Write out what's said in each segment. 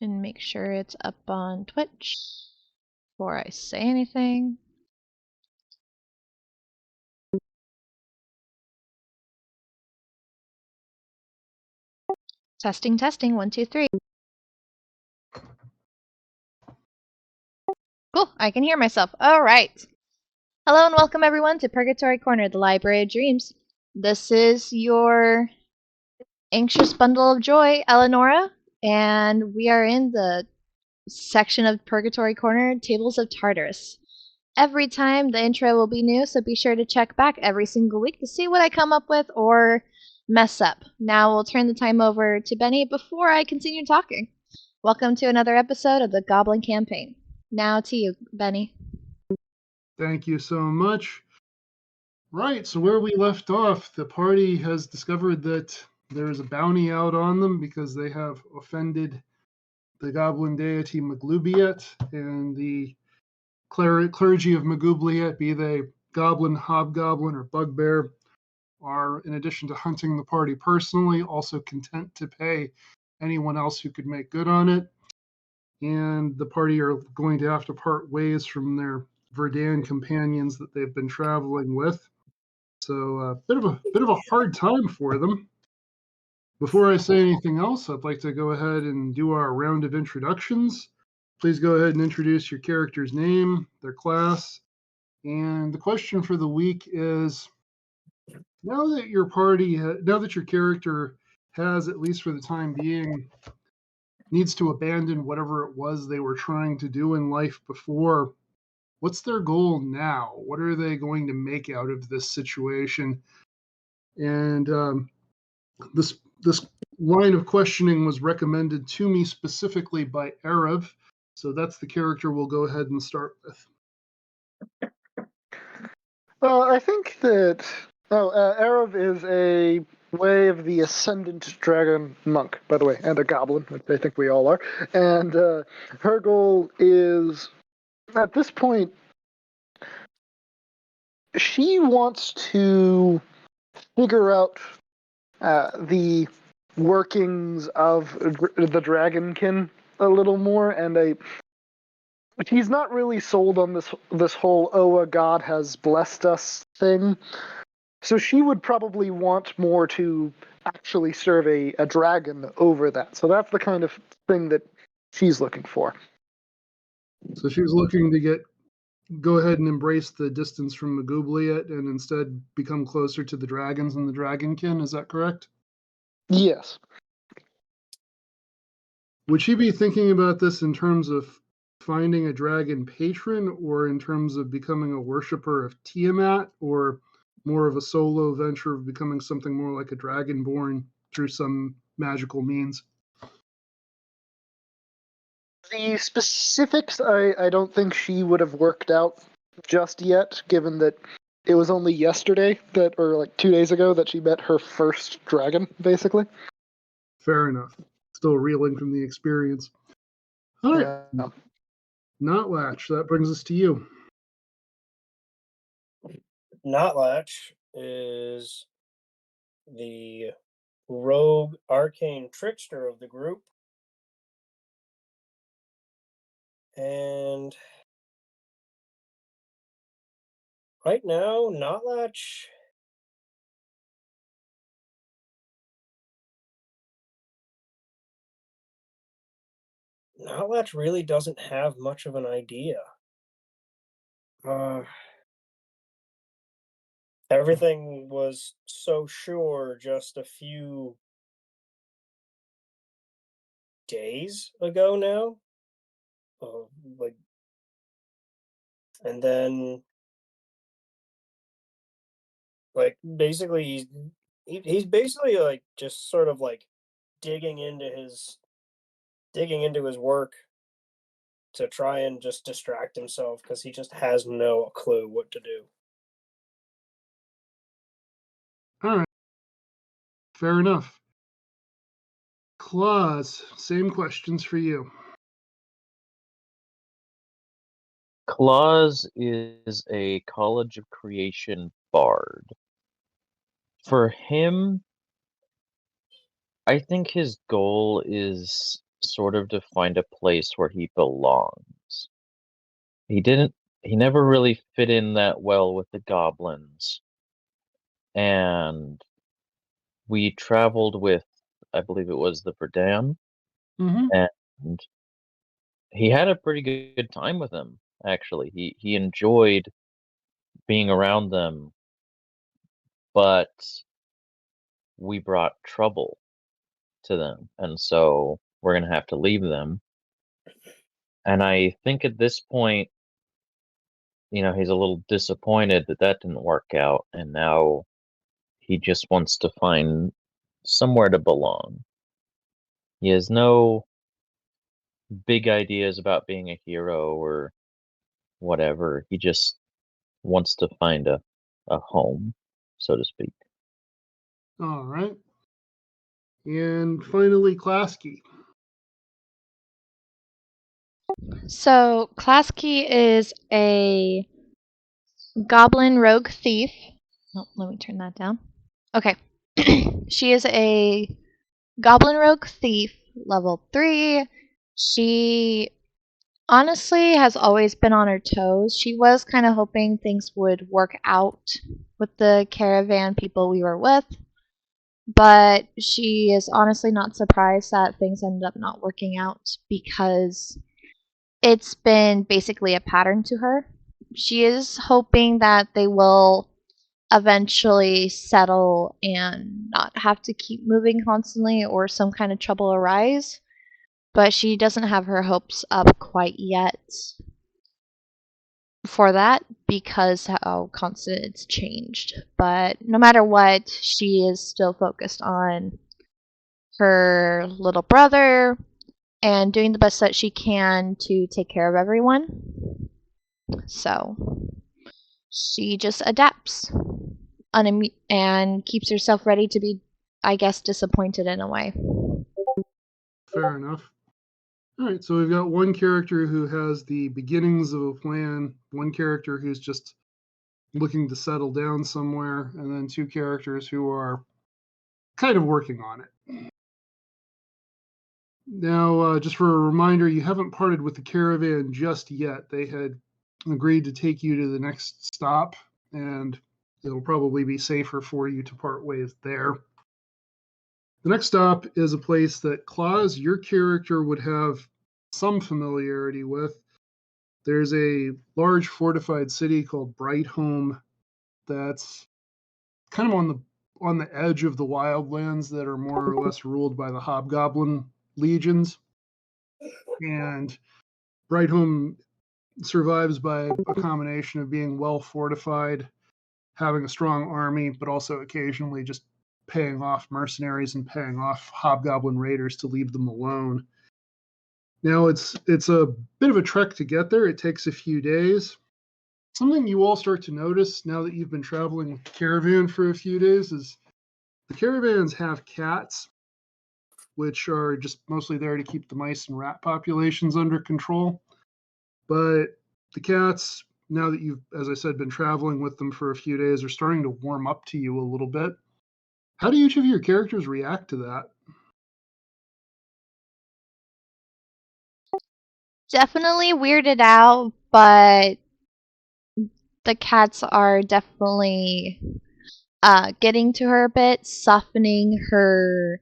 And make sure it's up on Twitch before I say anything. Testing, testing, 1, 2, 3. Cool, I can hear myself. All right. Hello and welcome everyone to Purgatory Corner, the Library of Dreams. This is your anxious bundle of joy, Eleonora, and we are in the section of Purgatory Corner, Tables of Tartarus. Every time the intro will be new, so be sure to check back every single week to see what I come up with or mess up. Now we'll turn the time over to Benny before I continue talking. Welcome to another episode of the Goblin Campaign. Now to you, Benny. Thank you so much. Right, so where we left off, the party has discovered that there is a bounty out on them because they have offended the goblin deity Maglubiet and the clergy of Maglubiet, be they goblin, hobgoblin, or bugbear, are, in addition to hunting the party personally, also content to pay anyone else who could make good on it. And the party are going to have to part ways from their Verdan companions that they've been traveling with. So a bit of a hard time for them. Before I say anything else, I'd like to go ahead and do our round of introductions. Please go ahead and introduce your character's name, their class, and the question for the week is: now that your character has, at least for the time being, needs to abandon whatever it was they were trying to do in life before, what's their goal now? What are they going to make out of this situation? And this line of questioning was recommended to me specifically by Arav, so that's the character we'll go ahead and start with. Well, I think that Arav is a way of the Ascendant Dragon Monk, by the way, and a goblin, which I think we all are. And her goal is, at this point, she wants to figure out the workings of the Dragonkin a little more, and she's not really sold on this whole "oh, a god has blessed us" thing. So she would probably want more to actually serve a dragon over that. So that's the kind of thing that she's looking for. So she's looking to go ahead and embrace the distance from Magoobliet and instead become closer to the dragons and the Dragonkin. Is that correct? Yes. Would she be thinking about this in terms of finding a dragon patron, or in terms of becoming a worshiper of Tiamat, or more of a solo venture of becoming something more like a dragonborn through some magical means? The specifics, I don't think she would have worked out just yet, given that it was only yesterday or like 2 days ago, that she met her first dragon, basically. Fair enough. Still reeling from the experience. All right. Yeah. Notlatch, that brings us to you. Notlatch is the rogue arcane trickster of the group. And right now, Notlatch really doesn't have much of an idea. Everything was so sure just a few days ago now. And then, basically, he's basically just sort of digging into his work to try and just distract himself, because he just has no clue what to do. All right. Fair enough. Claus, same questions for you. Claus is a College of Creation bard. For him, I think his goal is sort of to find a place where he belongs. He didn't he never really fit in that well with the goblins. And we traveled with, I believe it was the Verdam, Mm-hmm. and he had a pretty good time with them, actually. He enjoyed being around them, but we brought trouble to them, and so we're gonna have to leave them. And I think at this point, he's a little disappointed that that didn't work out, and now he just wants to find somewhere to belong. He has no big ideas about being a hero or whatever. He just wants to find a home, so to speak. All right. And finally, Klasky. So, Klasky is a goblin rogue thief. Oh, let me turn that down. Okay. She is a goblin rogue thief, level 3. She honestly has always been on her toes. She was kind of hoping things would work out with the caravan people we were with, but she is honestly not surprised that things ended up not working out because it's been basically a pattern to her. She is hoping that they will eventually settle and not have to keep moving constantly or some kind of trouble arise, but she doesn't have her hopes up quite yet for that because how constant it's changed. But no matter what, she is still focused on her little brother and doing the best that she can to take care of everyone. So she just adapts and keeps herself ready to be, I guess, disappointed in a way. Fair enough. All right, so we've got one character who has the beginnings of a plan, one character who's just looking to settle down somewhere, and then two characters who are kind of working on it. Now, just for a reminder, you haven't parted with the caravan just yet. They had agreed to take you to the next stop, and it'll probably be safer for you to part ways there. The next stop is a place that Claus, your character, would have some familiarity with. There's a large fortified city called Brightholm that's kind of on the edge of the wildlands that are more or less ruled by the hobgoblin legions. And Brightholm survives by a combination of being well fortified, having a strong army, but also occasionally just paying off mercenaries and paying off hobgoblin raiders to leave them alone. Now it's a bit of a trek to get there. It takes a few days. Something you all start to notice now that you've been traveling with the caravan for a few days is the caravans have cats, which are just mostly there to keep the mice and rat populations under control. But the cats, now that you've, as I said, been traveling with them for a few days, are starting to warm up to you a little bit. How do each of your characters react to that? Definitely weirded out, but the cats are definitely getting to her a bit, softening her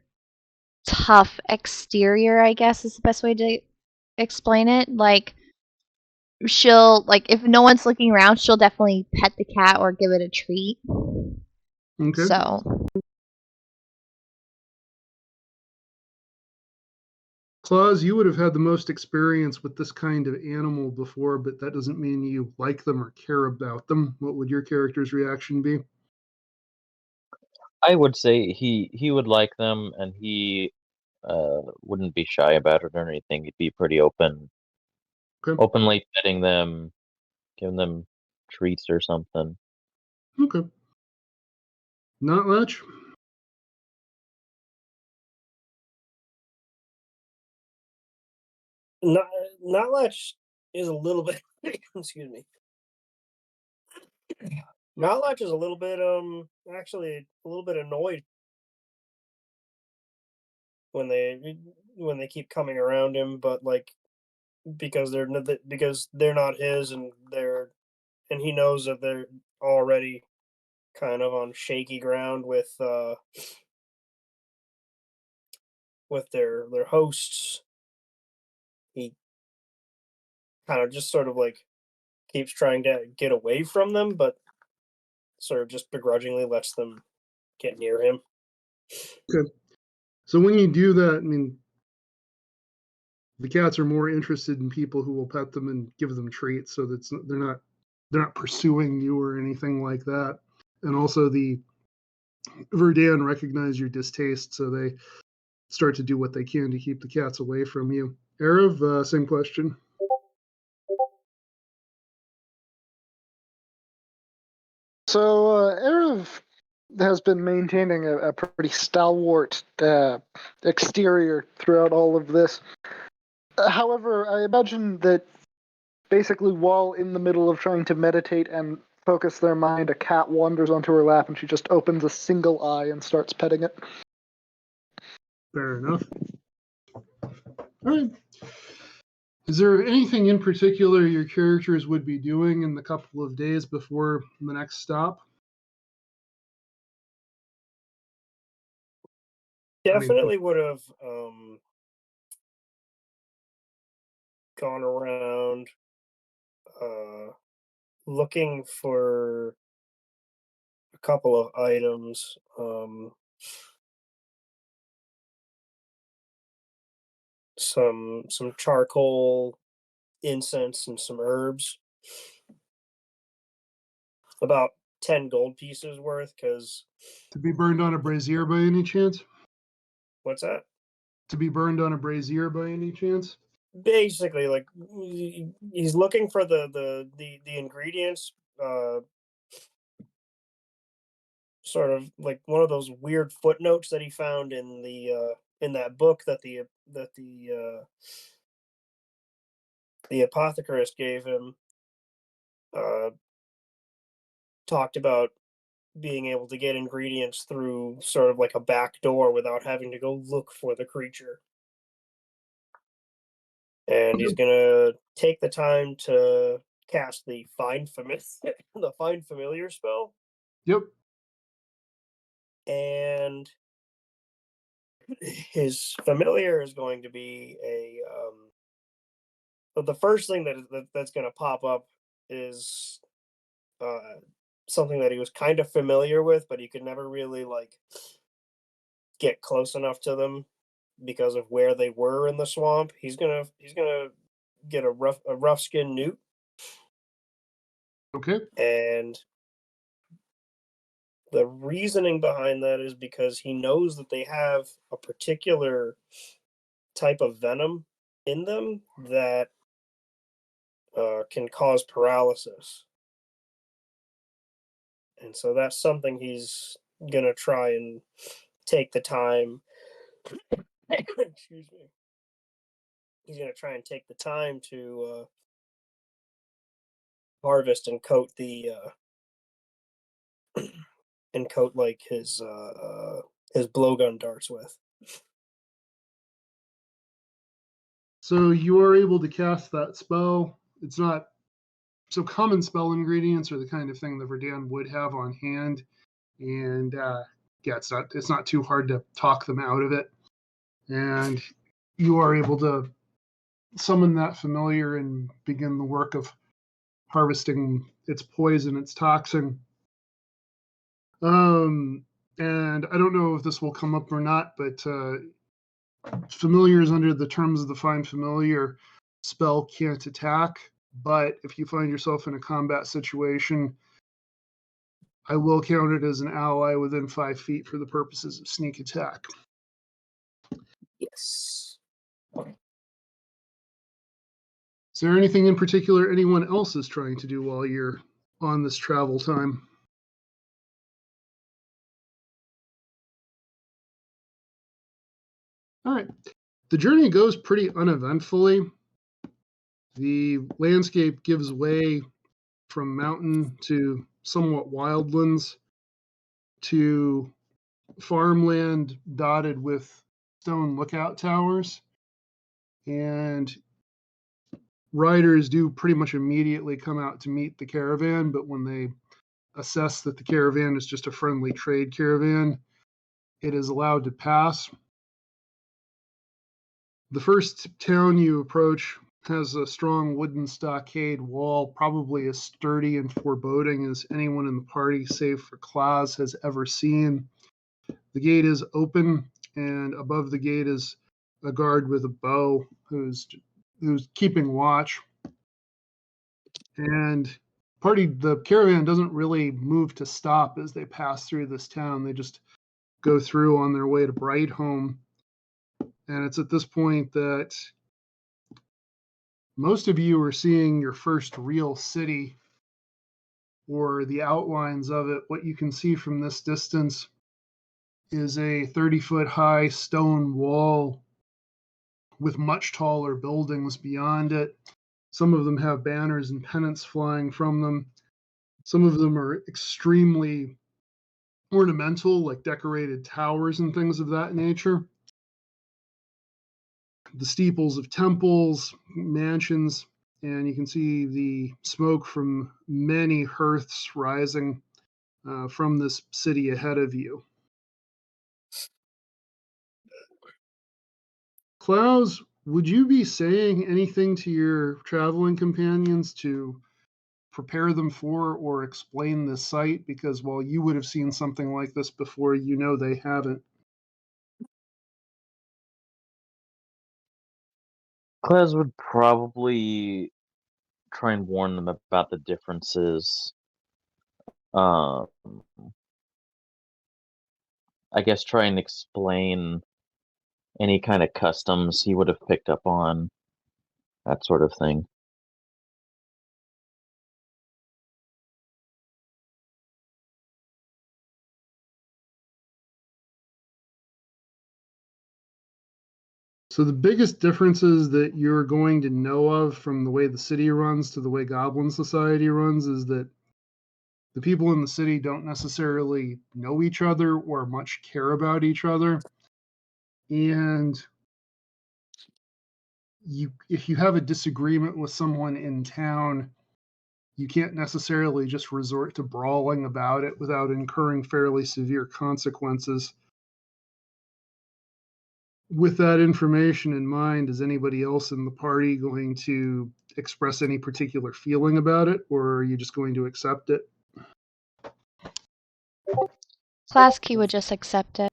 tough exterior, I guess is the best way to explain it. Like, she'll, like, if no one's looking around, she'll definitely pet the cat or give it a treat. Okay. So, Claus, you would have had the most experience with this kind of animal before, but that doesn't mean you like them or care about them. What would your character's reaction be? I would say he would like them, and he wouldn't be shy about it or anything. He'd be pretty Okay. openly petting them, giving them treats or something. Okay. Not much. Not not much is a little bit. Excuse me. Notlatch is a little bit actually a little bit annoyed when they keep coming around him, but like because they're not his, and he knows that they're already kind of on shaky ground with their hosts. He kind of just sort of like keeps trying to get away from them, but sort of just begrudgingly lets them get near him. Okay. So when you do that, I mean, the cats are more interested in people who will pet them and give them treats, so that they're not pursuing you or anything like that. And also, the Verdan recognize your distaste, so they start to do what they can to keep the cats away from you. Erev, same question. So Erev has been maintaining a pretty stalwart exterior throughout all of this. However, I imagine that basically while in the middle of trying to meditate and focus their mind, a cat wanders onto her lap and she just opens a single eye and starts petting it. Fair enough. All right. Is there anything in particular your characters would be doing in the couple of days before the next stop? Definitely would have gone around looking for a couple of items. Some charcoal, incense, and some herbs. About 10 gold pieces worth, because... To be burned on a brazier by any chance? What's that? To be burned on a brazier by any chance? Basically, like, he's looking for the ingredients, sort of like one of those weird footnotes that he found in that book that the apothecarist gave him. Talked about being able to get ingredients through sort of like a back door without having to go look for the creature. And he's gonna take the time to cast the find familiar spell. Yep. And his familiar is going to be the first thing that's going to pop up is something that he was kind of familiar with, but he could never really like get close enough to them because of where they were in the swamp. He's gonna get a rough skin newt. Okay. And the reasoning behind that is because he knows that they have a particular type of venom in them that can cause paralysis. And so that's something he's going to try and take the time. Excuse me. He's going to try and take the time to harvest and coat like his blowgun darts with. So you are able to cast that spell. It's not so common. Spell ingredients are the kind of thing that Verdan would have on hand, and yeah, it's not too hard to talk them out of it. And you are able to summon that familiar and begin the work of harvesting its poison, its toxin. And I don't know if this will come up or not, but familiars under the terms of the Find Familiar spell can't attack. But if you find yourself in a combat situation, I will count it as an ally within 5 feet for the purposes of sneak attack. Yes. Is there anything in particular anyone else is trying to do while you're on this travel time? All right. The journey goes pretty uneventfully. The landscape gives way from mountain to somewhat wildlands to farmland dotted with stone lookout towers, and riders do pretty much immediately come out to meet the caravan, but when they assess that the caravan is just a friendly trade caravan, it is allowed to pass. The first town you approach has a strong wooden stockade wall, probably as sturdy and foreboding as anyone in the party, save for Klaus, has ever seen. The gate is open, and above the gate is a guard with a bow who's keeping watch. And the caravan doesn't really move to stop as they pass through this town. They just go through on their way to Brightholme. And it's at this point that most of you are seeing your first real city, or the outlines of it. What you can see from this distance is a 30-foot high stone wall with much taller buildings beyond it. Some of them have banners and pennants flying from them. Some of them are extremely ornamental, like decorated towers and things of that nature. The steeples of temples, mansions, and you can see the smoke from many hearths rising from this city ahead of you. Klaus, would you be saying anything to your traveling companions to prepare them for or explain this site? Because while you would have seen something like this before, you know they haven't. Klez would probably try and warn them about the differences. Um, I guess try and explain any kind of customs he would have picked up on, that sort of thing. So the biggest differences that you're going to know of from the way the city runs to the way Goblin Society runs is that the people in the city don't necessarily know each other or much care about each other. And if you have a disagreement with someone in town, you can't necessarily just resort to brawling about it without incurring fairly severe consequences. With that information in mind, is anybody else in the party going to express any particular feeling about it, or are you just going to accept it? Plasky would just accept it.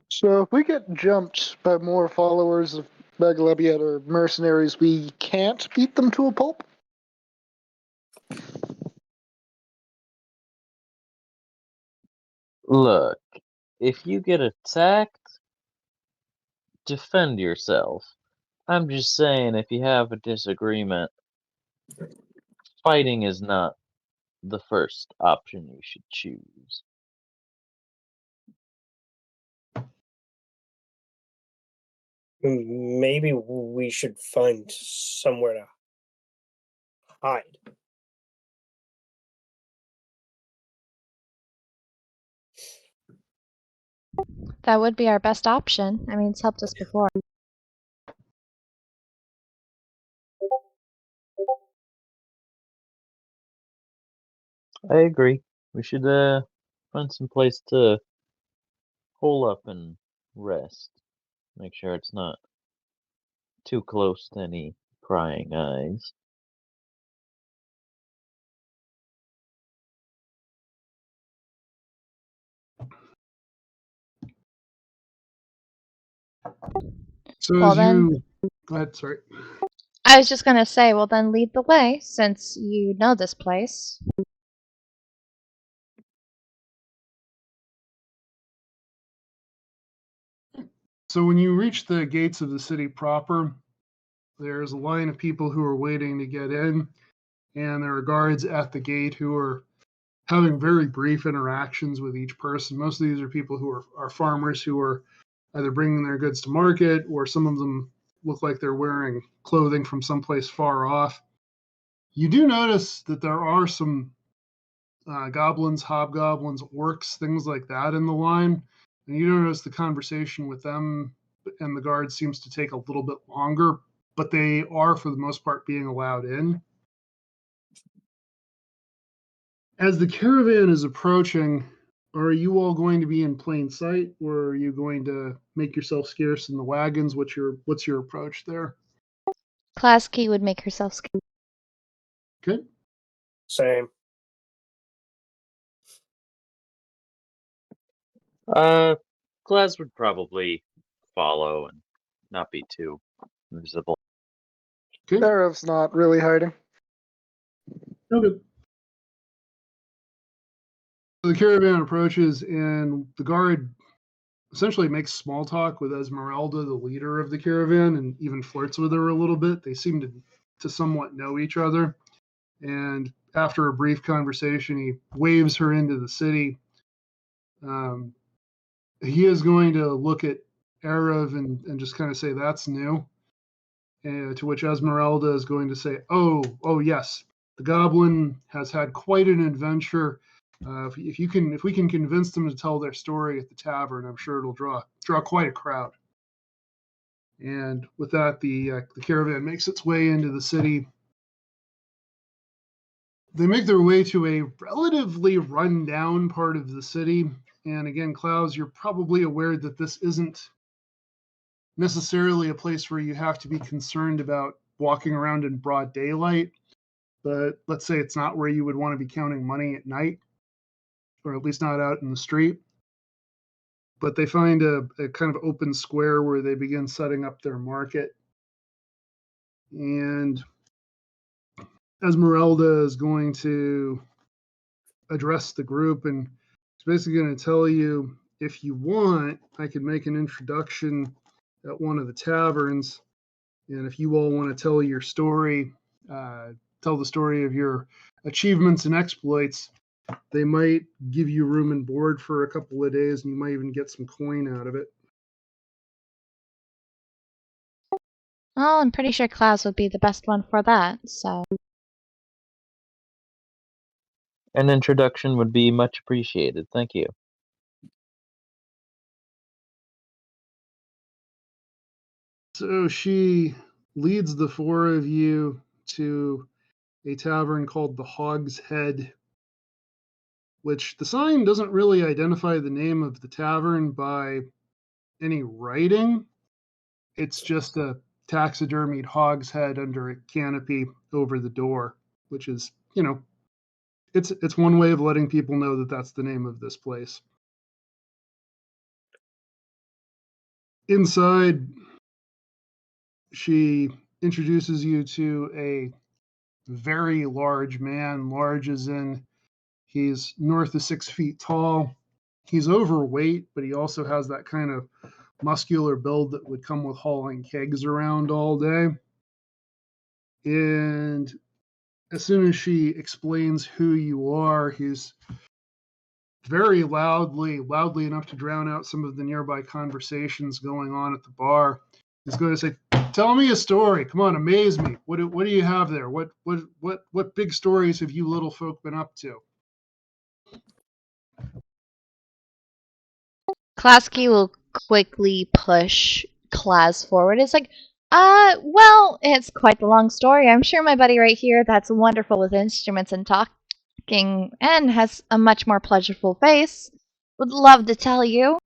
So if we get jumped by more followers of Baglebiet or mercenaries, we can't beat them to a pulp? Look, if you get attacked, defend yourself. I'm just saying, if you have a disagreement, fighting is not the first option you should choose. Maybe we should find somewhere to hide. That would be our best option. I mean, it's helped us before. I agree. We should find some place to hole up and rest. Make sure it's not too close to any prying eyes. So Well, as then, you go ahead, sorry. I was just going to say, well, then lead the way since you know this place. So when you reach the gates of the city proper, there's a line of people who are waiting to get in, and there are guards at the gate who are having very brief interactions with each person. Most of these are people who are farmers who are either bringing their goods to market, or some of them look like they're wearing clothing from someplace far off. You do notice that there are some goblins, hobgoblins, orcs, things like that in the line. And you notice the conversation with them and the guard seems to take a little bit longer, but they are, for the most part, being allowed in. As the caravan is approaching, are you all going to be in plain sight, or are you going to make yourself scarce in the wagons? What's your approach there? Klasky would make herself scarce. Good. Same. Glaz would probably follow and not be too visible. Okay. Serap's not really hiding. Okay. So the caravan approaches, and the guard essentially makes small talk with Esmeralda, the leader of the caravan, and even flirts with her a little bit. They seem to somewhat know each other. And after a brief conversation, he waves her into the city. He is going to look at Arav and just kind of say, "That's new." To which Esmeralda is going to say, "Oh, yes, the goblin has had quite an adventure. If we can convince them to tell their story at the tavern, I'm sure it'll draw quite a crowd." And with that, the caravan makes its way into the city. They make their way to a relatively run-down part of the city. And again, Klaus, you're probably aware that this isn't necessarily a place where you have to be concerned about walking around in broad daylight. But let's say it's not where you would want to be counting money at night, or at least not out in the street. But they find a kind of open square where they begin setting up their market. And Esmeralda is going to address the group, and it's basically going to tell you, if you want, I could make an introduction at one of the taverns. And if you all want to tell your story, tell the story of your achievements and exploits, they might give you room and board for a couple of days, and you might even get some coin out of it. Oh, I'm pretty sure Klaus would be the best one for that, so. An introduction would be much appreciated. Thank you. So she leads the four of you to a tavern called the Hog's Head, which the sign doesn't really identify the name of the tavern by any writing. It's just a taxidermied hog's head under a canopy over the door, which is, it's one way of letting people know that that's the name of this place. Inside, she introduces you to a very large man, large as in he's north of 6 feet tall. He's overweight, but he also has that kind of muscular build that would come with hauling kegs around all day. And as soon as she explains who you are, he's very loudly enough to drown out some of the nearby conversations going on at the bar. He's going to say, "Tell me a story. Come on, amaze me. What do you have there? What big stories have you little folk been up to?" Klasky will quickly push Klaus forward. It's like, well, it's quite the long story. I'm sure my buddy right here, that's wonderful with instruments and talking, and has a much more pleasurable face, would love to tell you.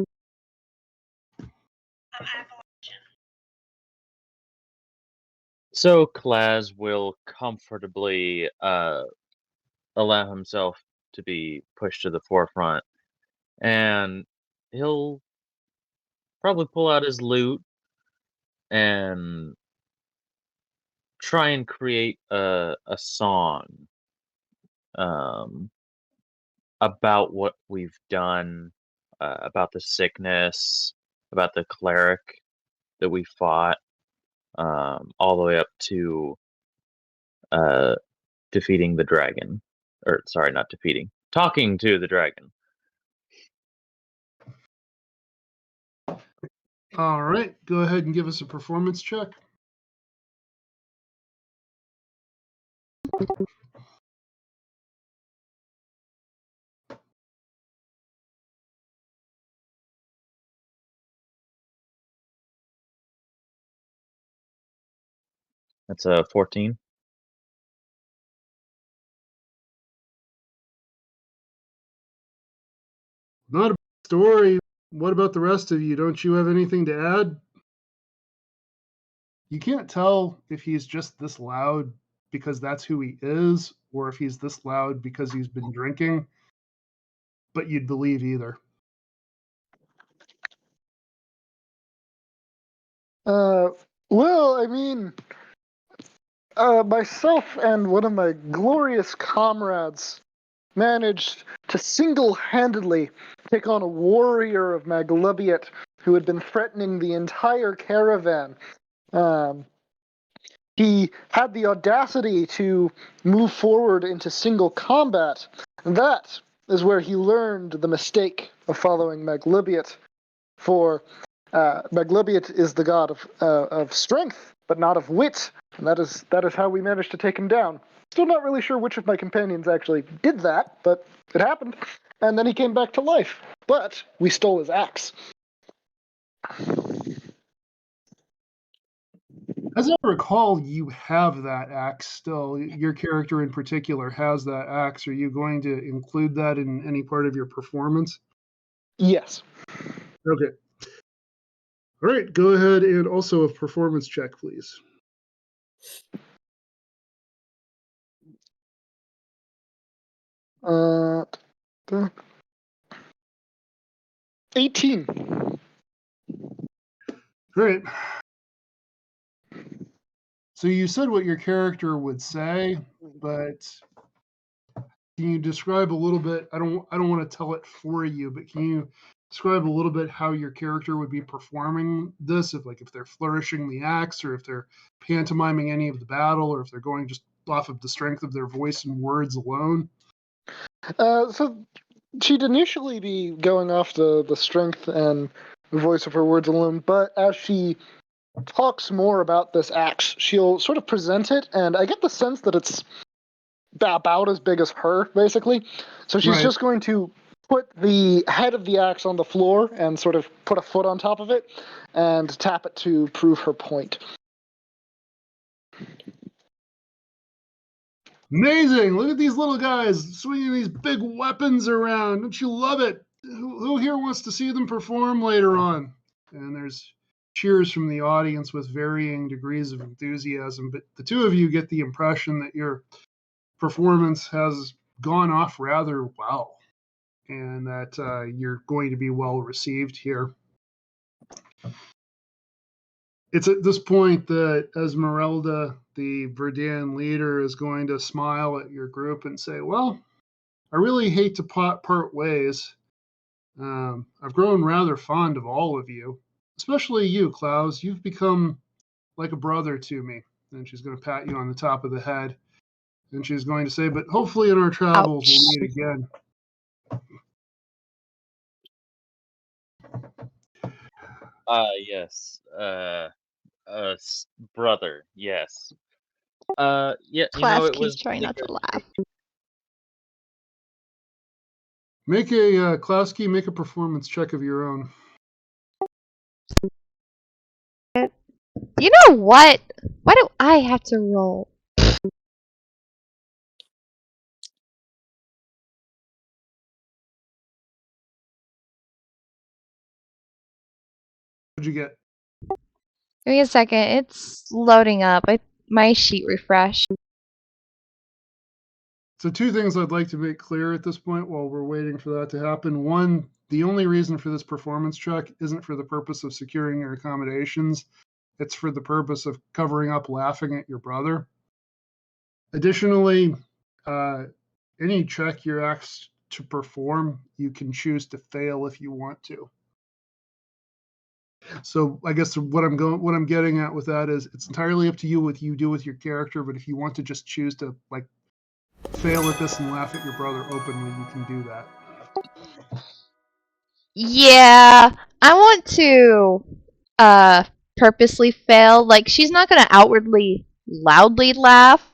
So Klaz will comfortably allow himself to be pushed to the forefront, and he'll probably pull out his lute and try and create a song um, about what we've done, about the sickness, about the cleric that we fought, all the way up to defeating the dragon. Or, sorry, not defeating. Talking to the dragon. All right, go ahead and give us a performance check. That's a 14. Not a bad story. What about the rest of you? Don't you have anything to add? You can't tell if he's just this loud because that's who he is, or if he's this loud because he's been drinking, but you'd believe either. Well, I mean, myself and one of my glorious comrades managed to single-handedly take on a warrior of Maglebiet who had been threatening the entire caravan. He had the audacity to move forward into single combat, and that is where he learned the mistake of following Maglebiet. For Maglebiet is the god of strength, but not of wit, and that is how we managed to take him down. Still not really sure which of my companions actually did that, but it happened. And then he came back to life. But we stole his axe. As I recall, you have that axe still. Your character in particular has that axe. Are you going to include that in any part of your performance? Yes. Okay. All right, go ahead and also a performance check, please. Uh, 18. Great. So you said what your character would say, but can you describe a little bit? I don't want to tell it for you, but can you describe a little bit how your character would be performing this? If they're flourishing the axe, or if they're pantomiming any of the battle, or if they're going just off of the strength of their voice and words alone. So she'd initially be going off the strength and voice of her words alone, but as she talks more about this axe, she'll sort of present it, and I get the sense that it's about as big as her, basically. So she's just going to put the head of the axe on the floor and sort of put a foot on top of it and tap it to prove her point. Amazing! Look at these little guys swinging these big weapons around. Don't you love it? Who here wants to see them perform later on? And there's cheers from the audience with varying degrees of enthusiasm. But the two of you get the impression that your performance has gone off rather well, and that you're going to be well received here. It's at this point that Esmeralda, the Verdan leader, is going to smile at your group and say, well, I really hate to part ways. I've grown rather fond of all of you, especially you, Klaus. You've become like a brother to me. And she's going to pat you on the top of the head. And she's going to say, but hopefully in our travels, we'll meet again. Yes. Brother, yes. Yeah, it was trying not to laugh. Make a Klowski, make a performance check of your own. You know what? Why do I have to roll? What'd you get? Give me a second. It's loading up. My sheet refreshed. So two things I'd like to make clear at this point while we're waiting for that to happen. One, the only reason for this performance check isn't for the purpose of securing your accommodations. It's for the purpose of covering up laughing at your brother. Additionally, any check you're asked to perform, you can choose to fail if you want to. So I guess what I'm getting at with that is it's entirely up to you what you do with your character, but if you want to just choose to fail at this and laugh at your brother openly, you can do that. Yeah, I want to purposely fail. Like, she's not gonna outwardly loudly laugh,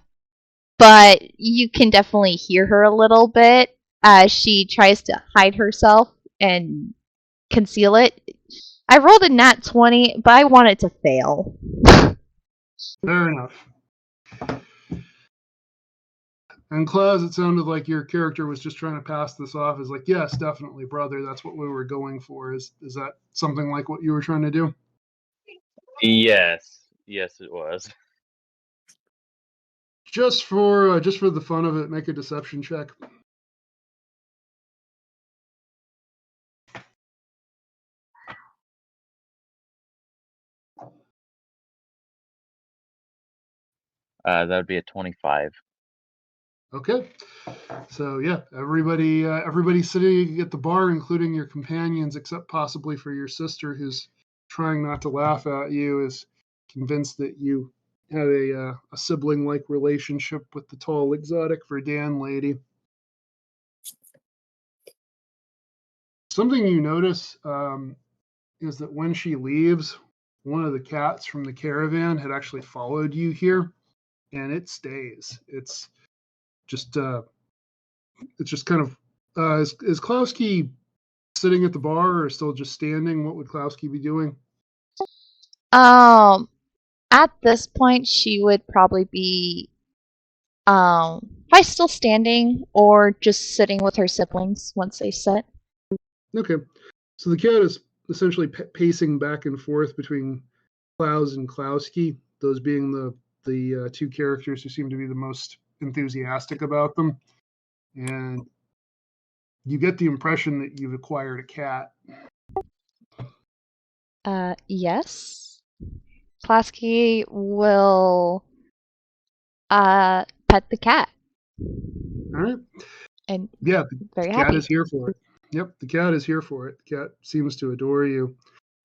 but you can definitely hear her a little bit as she tries to hide herself and conceal it. I rolled a nat 20, but I want it to fail. Fair enough. And Klaus, it sounded like your character was just trying to pass this off as like, yes, definitely, brother. That's what we were going for. Is that something like what you were trying to do? Yes, it was. Just for the fun of it, make a deception check. That would be a 25. Okay. So yeah, everybody sitting at the bar, including your companions, except possibly for your sister, who's trying not to laugh at you, is convinced that you had a sibling-like relationship with the tall, exotic Verdan lady. Something you notice is that when she leaves, one of the cats from the caravan had actually followed you here, and it stays. It's just kind of is Klowski sitting at the bar or still just standing? What would Klowski be doing? At this point, she would probably be probably still standing or just sitting with her siblings once they sit. Okay, so the cat is essentially pacing back and forth between Klaus and Klowski, those being the two characters who seem to be the most enthusiastic about them. And you get the impression that you've acquired a cat. Yes. Plasky will pet the cat. All right. And yeah, very the cat happy. is here for it. Yep, the cat is here for it. The cat seems to adore you.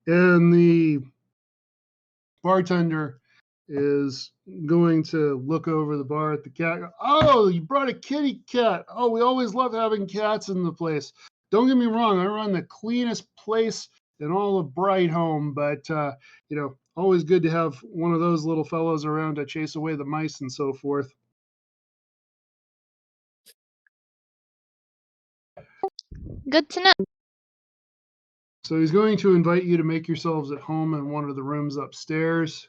And the bartender is going to look over the bar at the cat. Oh, you brought a kitty cat. Oh, we always love having cats in the place. Don't get me wrong, I run the cleanest place in all of Brightholme, but always good to have one of those little fellows around to chase away the mice and so forth. Good to know. So he's going to invite you to make yourselves at home in one of the rooms upstairs,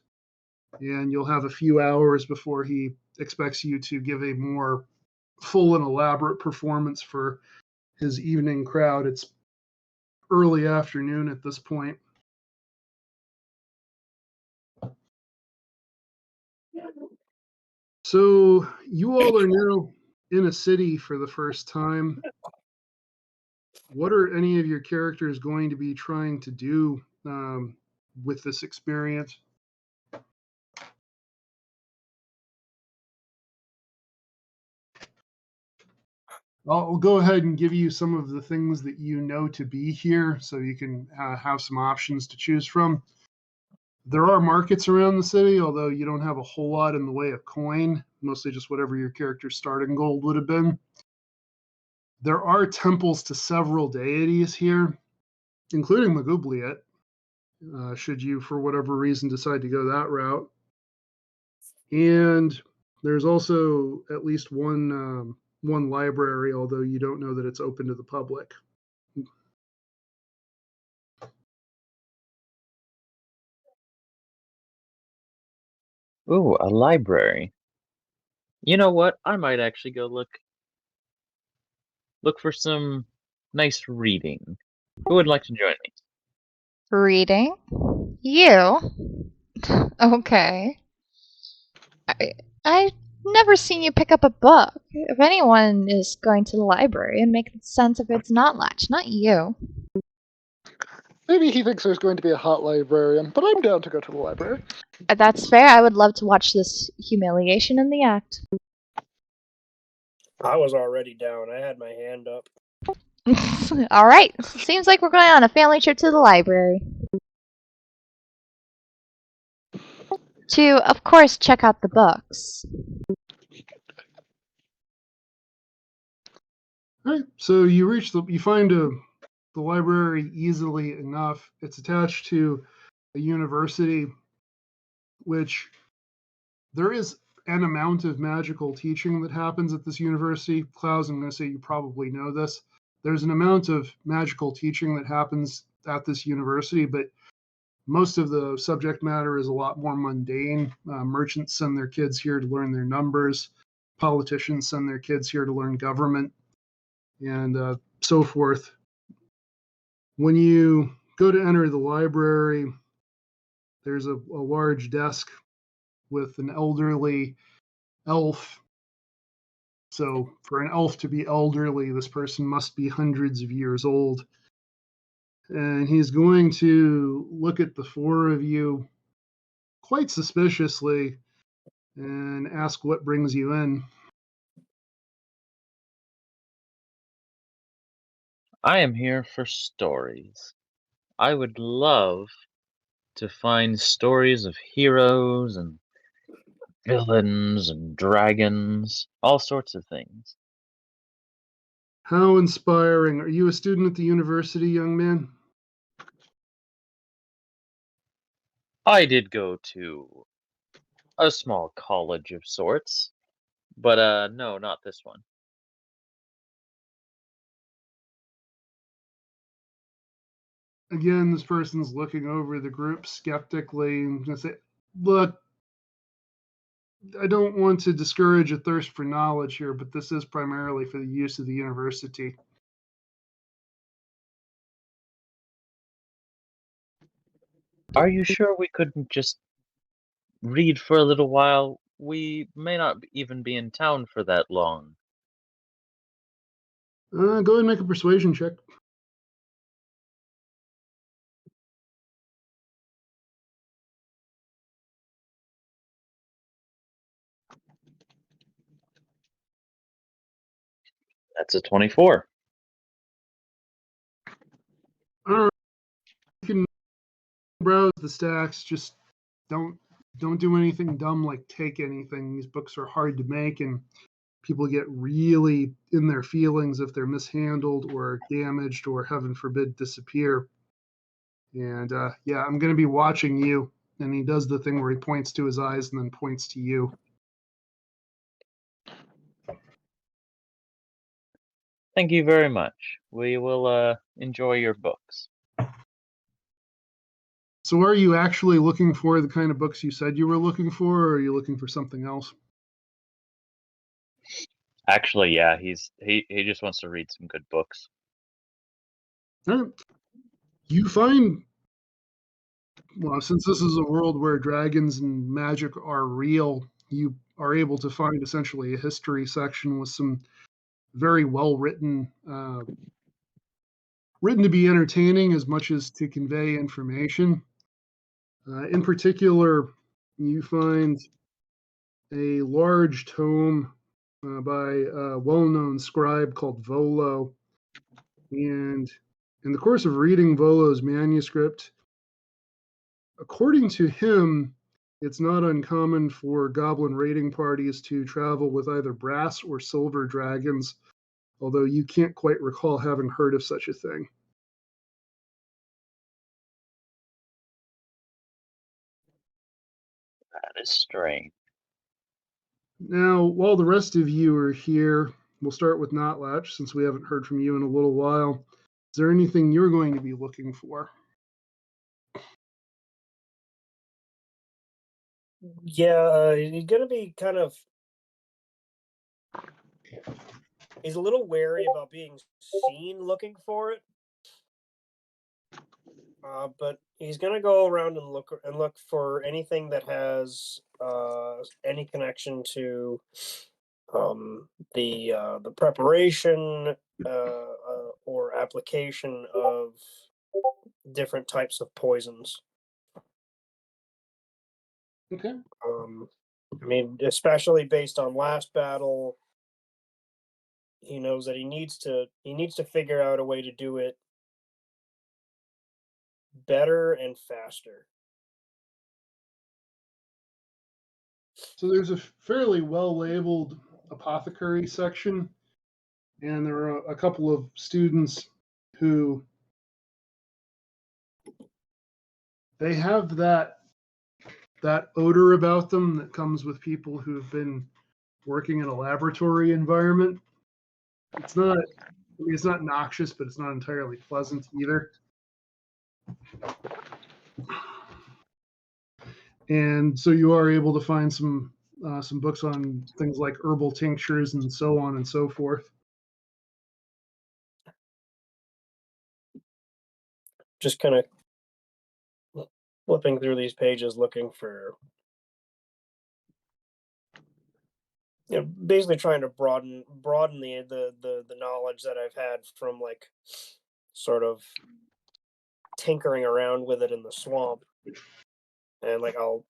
and you'll have a few hours before he expects you to give a more full and elaborate performance for his evening crowd. It's early afternoon at this point. So you all are now in a city for the first time. What are any of your characters going to be trying to do with this experience? I'll go ahead and give you some of the things that you know to be here so you can have some options to choose from. There are markets around the city, although you don't have a whole lot in the way of coin, mostly just whatever your character's starting gold would have been. There are temples to several deities here, including Magubliet, should you, for whatever reason, decide to go that route. And there's also at least one library, although you don't know that it's open to the public. Ooh, a library. You know what? I might actually go look for some nice reading. Who would like to join me? Reading? You? Okay. I've never seen you pick up a book. If anyone is going to the library, it makes sense if it's not Latch, not you. Maybe he thinks there's going to be a hot librarian, but I'm down to go to the library. That's fair. I would love to watch this humiliation in the act. I was already down. I had my hand up. All right. Seems like we're going on a family trip to the library. To, of course, check out the books. All right, so you find the library easily enough. It's attached to a university, which there is an amount of magical teaching that happens at this university. Klaus, I'm going to say you probably know this. There's an amount of magical teaching that happens at this university, but most of the subject matter is a lot more mundane. Merchants send their kids here to learn their numbers. Politicians send their kids here to learn government, and so forth. When you go to enter the library, there's a large desk with an elderly elf. So for an elf to be elderly, this person must be hundreds of years old. And he's going to look at the four of you quite suspiciously and ask what brings you in. I am here for stories. I would love to find stories of heroes and villains and dragons, all sorts of things. How inspiring. Are you a student at the university, young man? I did go to a small college of sorts, but no, not this one. Again, this person's looking over the group skeptically and going to say, look, I don't want to discourage a thirst for knowledge here, but this is primarily for the use of the university. Are you sure we couldn't just read for a little while? We may not even be in town for that long. Go ahead and make a persuasion check. That's a 24. All right, you can browse the stacks. Just don't do anything dumb like take anything. These books are hard to make, and people get really in their feelings if they're mishandled or damaged or, heaven forbid, disappear. And yeah, I'm going to be watching you. And he does the thing where he points to his eyes and then points to you. Thank you very much. We will enjoy your books. So are you actually looking for the kind of books you said you were looking for, or are you looking for something else? Actually, yeah, he just wants to read some good books. You find, well, since this is a world where dragons and magic are real, you are able to find essentially a history section with some very well written, written to be entertaining as much as to convey information. In particular, you find a large tome by a well-known scribe called Volo. And in the course of reading Volo's manuscript, according to him, it's not uncommon for goblin raiding parties to travel with either brass or silver dragons, although you can't quite recall having heard of such a thing. That is strange. Now, while the rest of you are here, we'll start with Notlatch, since we haven't heard from you in a little while. Is there anything you're going to be looking for? Yeah, he's gonna be kind of. He's a little wary about being seen looking for it. But he's gonna go around and look for anything that has any connection to the preparation or application of different types of poisons. Okay. I mean, especially based on last battle, he knows that he needs to figure out a way to do it better and faster. So there's a fairly well labeled apothecary section, and there are a couple of students who they have that odor about them that comes with people who've been working in a laboratory environment. It's not, I mean, it's not noxious, but it's not entirely pleasant either. And so you are able to find some books on things like herbal tinctures and so on and so forth. Just kind of flipping through these pages, looking for, basically trying to broaden the knowledge that I've had from like sort of tinkering around with it in the swamp. And like I'll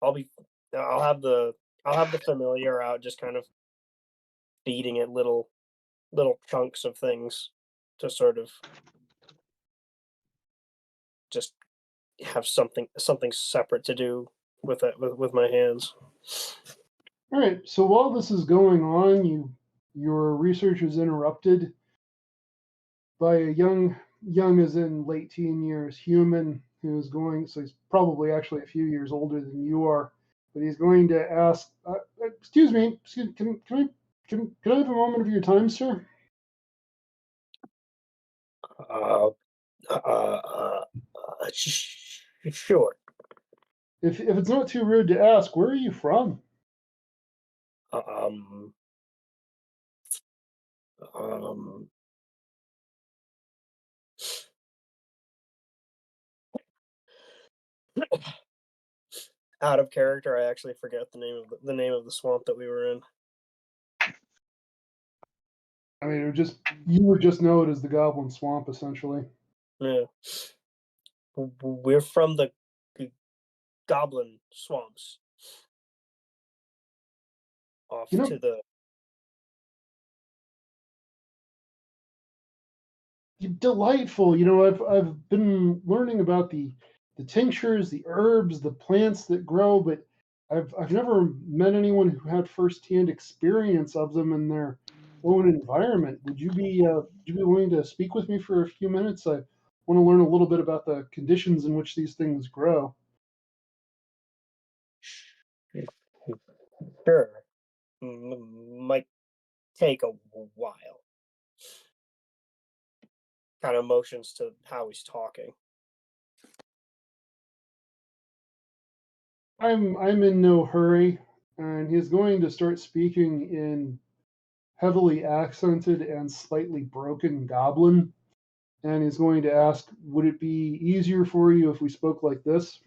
have the familiar out, just kind of feeding it little chunks of things to sort of just have something separate to do with it with my hands. All right. So while this is going on, your research is interrupted by a young as in late teen years human who's going. So he's probably actually a few years older than you are, but he's going to ask. Excuse me. Can I have a moment of your time, sir? Sure. If it's not too rude to ask, where are you from? Um, um, Out of character, I actually forget the name of the swamp that we were in. I mean, you would just know it as the Goblin Swamp, essentially. Yeah, we're from the Goblin Swamps, off to the. Delightful. I've been learning about the tinctures, the herbs, the plants that grow, but I've never met anyone who had firsthand experience of them in their own environment. Would you be willing to speak with me for a few minutes? I want to learn a little bit about the conditions in which these things grow. Sure. Might take a while. Kind of motions to how he's talking. I'm in no hurry, and he's going to start speaking in heavily accented and slightly broken Goblin. And he's going to ask, would it be easier for you if we spoke like this?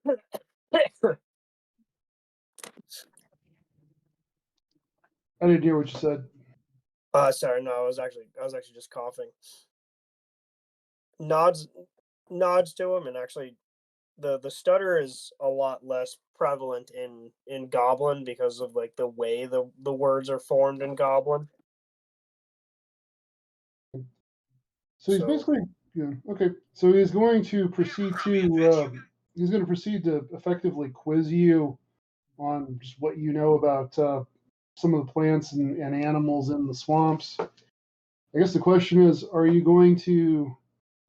I didn't hear what you said. Sorry, no, I was actually just coughing. Nods to him, and actually the stutter is a lot less prevalent in Goblin because of like the way the words are formed in Goblin. So he's basically, okay. So he's going to proceed to effectively quiz you on just what you know about some of the plants and animals in the swamps. I guess the question is, are you going to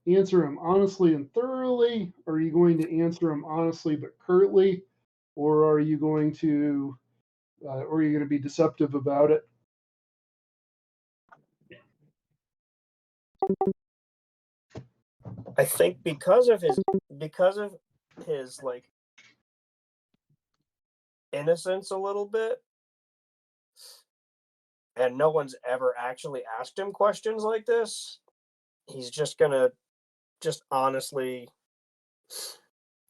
answer him honestly and thoroughly? Or are you going to answer him honestly but curtly? Or are you going to be deceptive about it? I think because of his like innocence a little bit, and no one's ever actually asked him questions like this, he's just gonna just honestly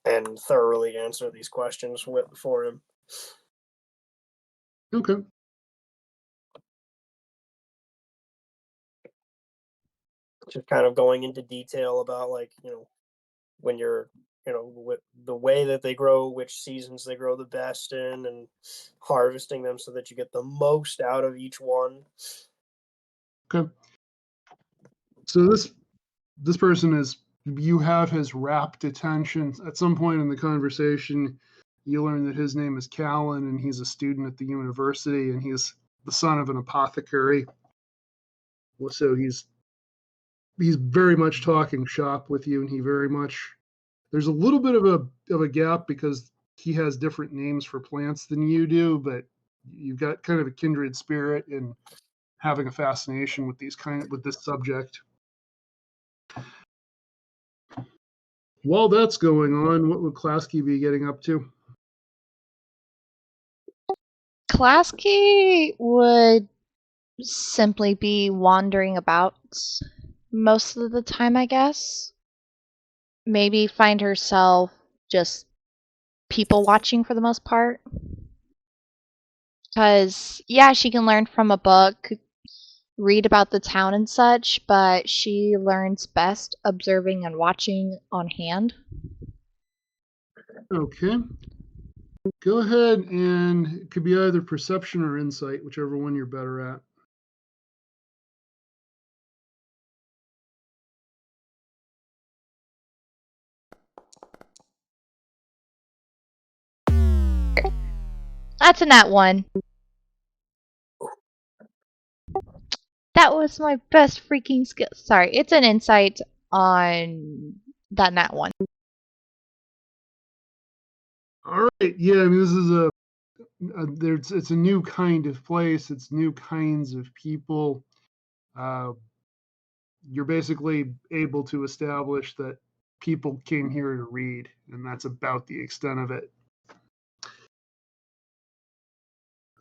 and thoroughly answer these questions for him. Okay. Just kind of going into detail about like, when you're, the way that they grow, which seasons they grow the best in, and harvesting them so that you get the most out of each one. Okay. So this person you have his rapt attention. At some point in the conversation, you learn that his name is Callan and he's a student at the university and he's the son of an apothecary. So he's very much talking shop with you, and there's a little bit of a gap because he has different names for plants than you do, but you've got kind of a kindred spirit in having a fascination with this subject. While that's going on, what would Klasky be getting up to? Klasky would simply be wandering about most of the time, I guess. Maybe find herself just people watching for the most part. Because, yeah, she can learn from a book, read about the town and such, but she learns best observing and watching on hand. Okay. Go ahead, and it could be either perception or insight, whichever one you're better at. That's a nat 1. That was my best freaking skill. Sorry, it's an insight on that nat 1. All right. Yeah, I mean, this is it's a new kind of place. It's new kinds of people. You're basically able to establish that people came here to read, and that's about the extent of it.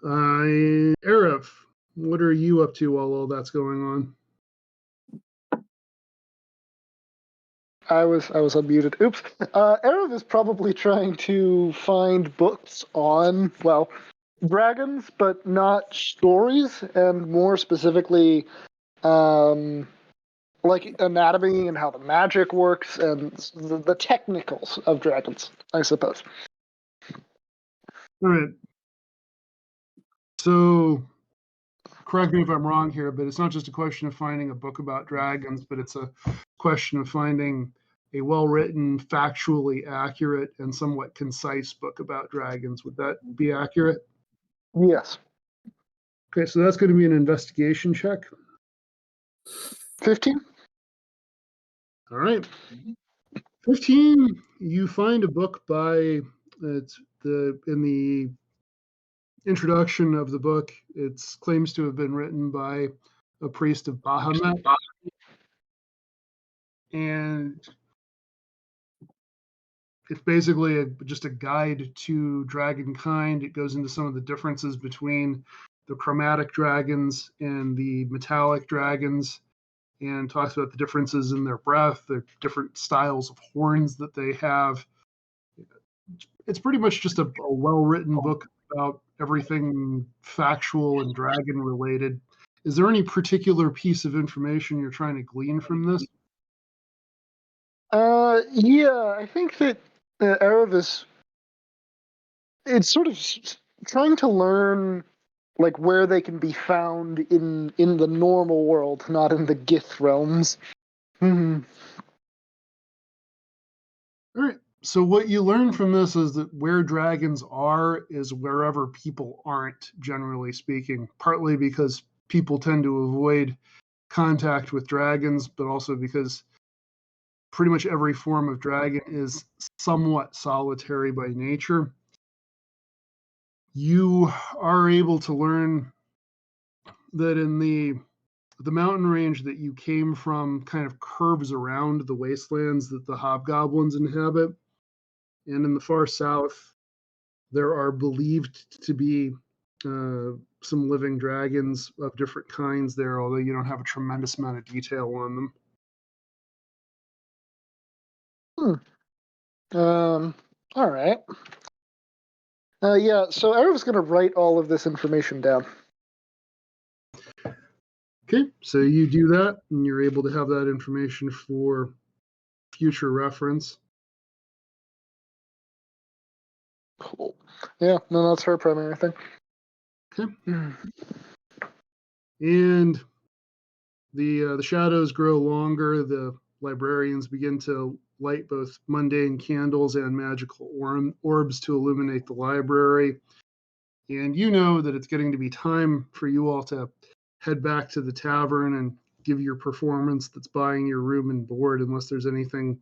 Arev, what are you up to while all that's going on? I was unmuted. Oops. Arab is probably trying to find books on, well, dragons, but not stories, and more specifically, like anatomy and how the magic works and the technicals of dragons, I suppose. All right. So, correct me if I'm wrong here, but it's not just a question of finding a book about dragons, but it's a question of finding a well-written, factually accurate, and somewhat concise book about dragons. Would that be accurate? Yes. Okay, so that's going to be an investigation check. 15? All right. 15, you find a book by, it's in the introduction of the book, it claims to have been written by a priest of Bahamut. And it's basically just a guide to dragonkind. It goes into some of the differences between the chromatic dragons and the metallic dragons, and talks about the differences in their breath, the different styles of horns that they have. It's pretty much just a well-written book about everything factual and dragon related. Is there any particular piece of information you're trying to glean from this? Yeah, I think that Arab is, it's sort of trying to learn like where they can be found in the normal world, not in the Gith realms. Hmm. All right. So what you learn from this is that where dragons are is wherever people aren't, generally speaking, partly because people tend to avoid contact with dragons, but also because pretty much every form of dragon is somewhat solitary by nature. You are able to learn that in the mountain range that you came from kind of curves around the wastelands that the hobgoblins inhabit. And in the far south, there are believed to be some living dragons of different kinds there, although you don't have a tremendous amount of detail on them. All right. Yeah, so Arab's going to write all of this information down. Okay, so you do that, and you're able to have that information for future reference. Cool. Yeah, no, that's her primary thing. Okay. And the shadows grow longer. The librarians begin to light both mundane candles and magical orbs to illuminate the library. And you know that it's getting to be time for you all to head back to the tavern and give your performance that's buying your room and board, unless there's anything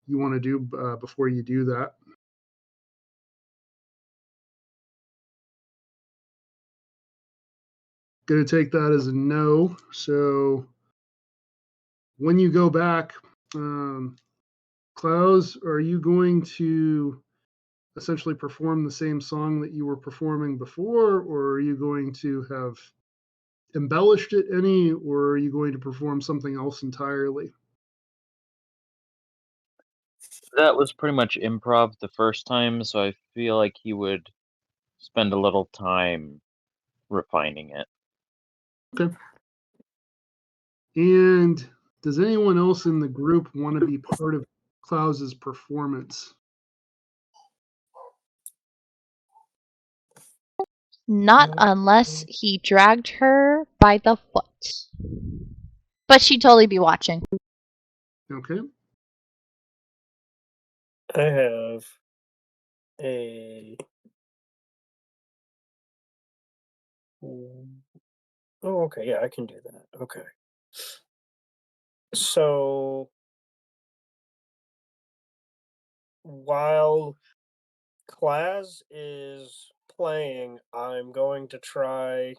you want to do before you do that. Going to take that as a no. So when you go back, Klaus, are you going to essentially perform the same song that you were performing before, or are you going to have embellished it any, or are you going to perform something else entirely? That was pretty much improv the first time, so I feel like he would spend a little time refining it. Okay. And does anyone else in the group want to be part of Klaus's performance? Not unless he dragged her by the foot. But she'd totally be watching. Okay. I have a. Oh, okay. Yeah, I can do that. Okay. So while Class is playing, I'm going to try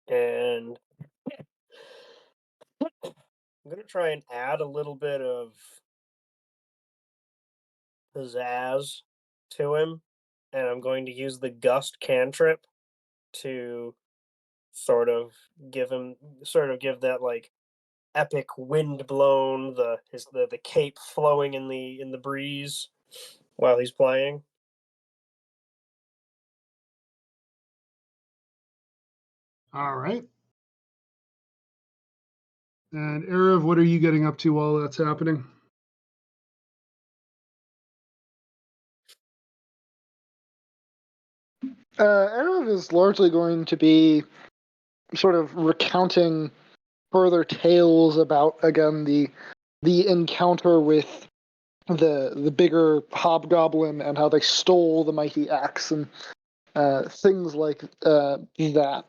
and add a little bit of pizzazz to him, and I'm going to use the gust cantrip to sort of give that like epic wind blown, the cape flowing in the breeze while he's playing. All right. And Erev, what are you getting up to while that's happening? Erev is largely going to be sort of recounting further tales about, again, the encounter with the bigger hobgoblin and how they stole the mighty axe and things like that.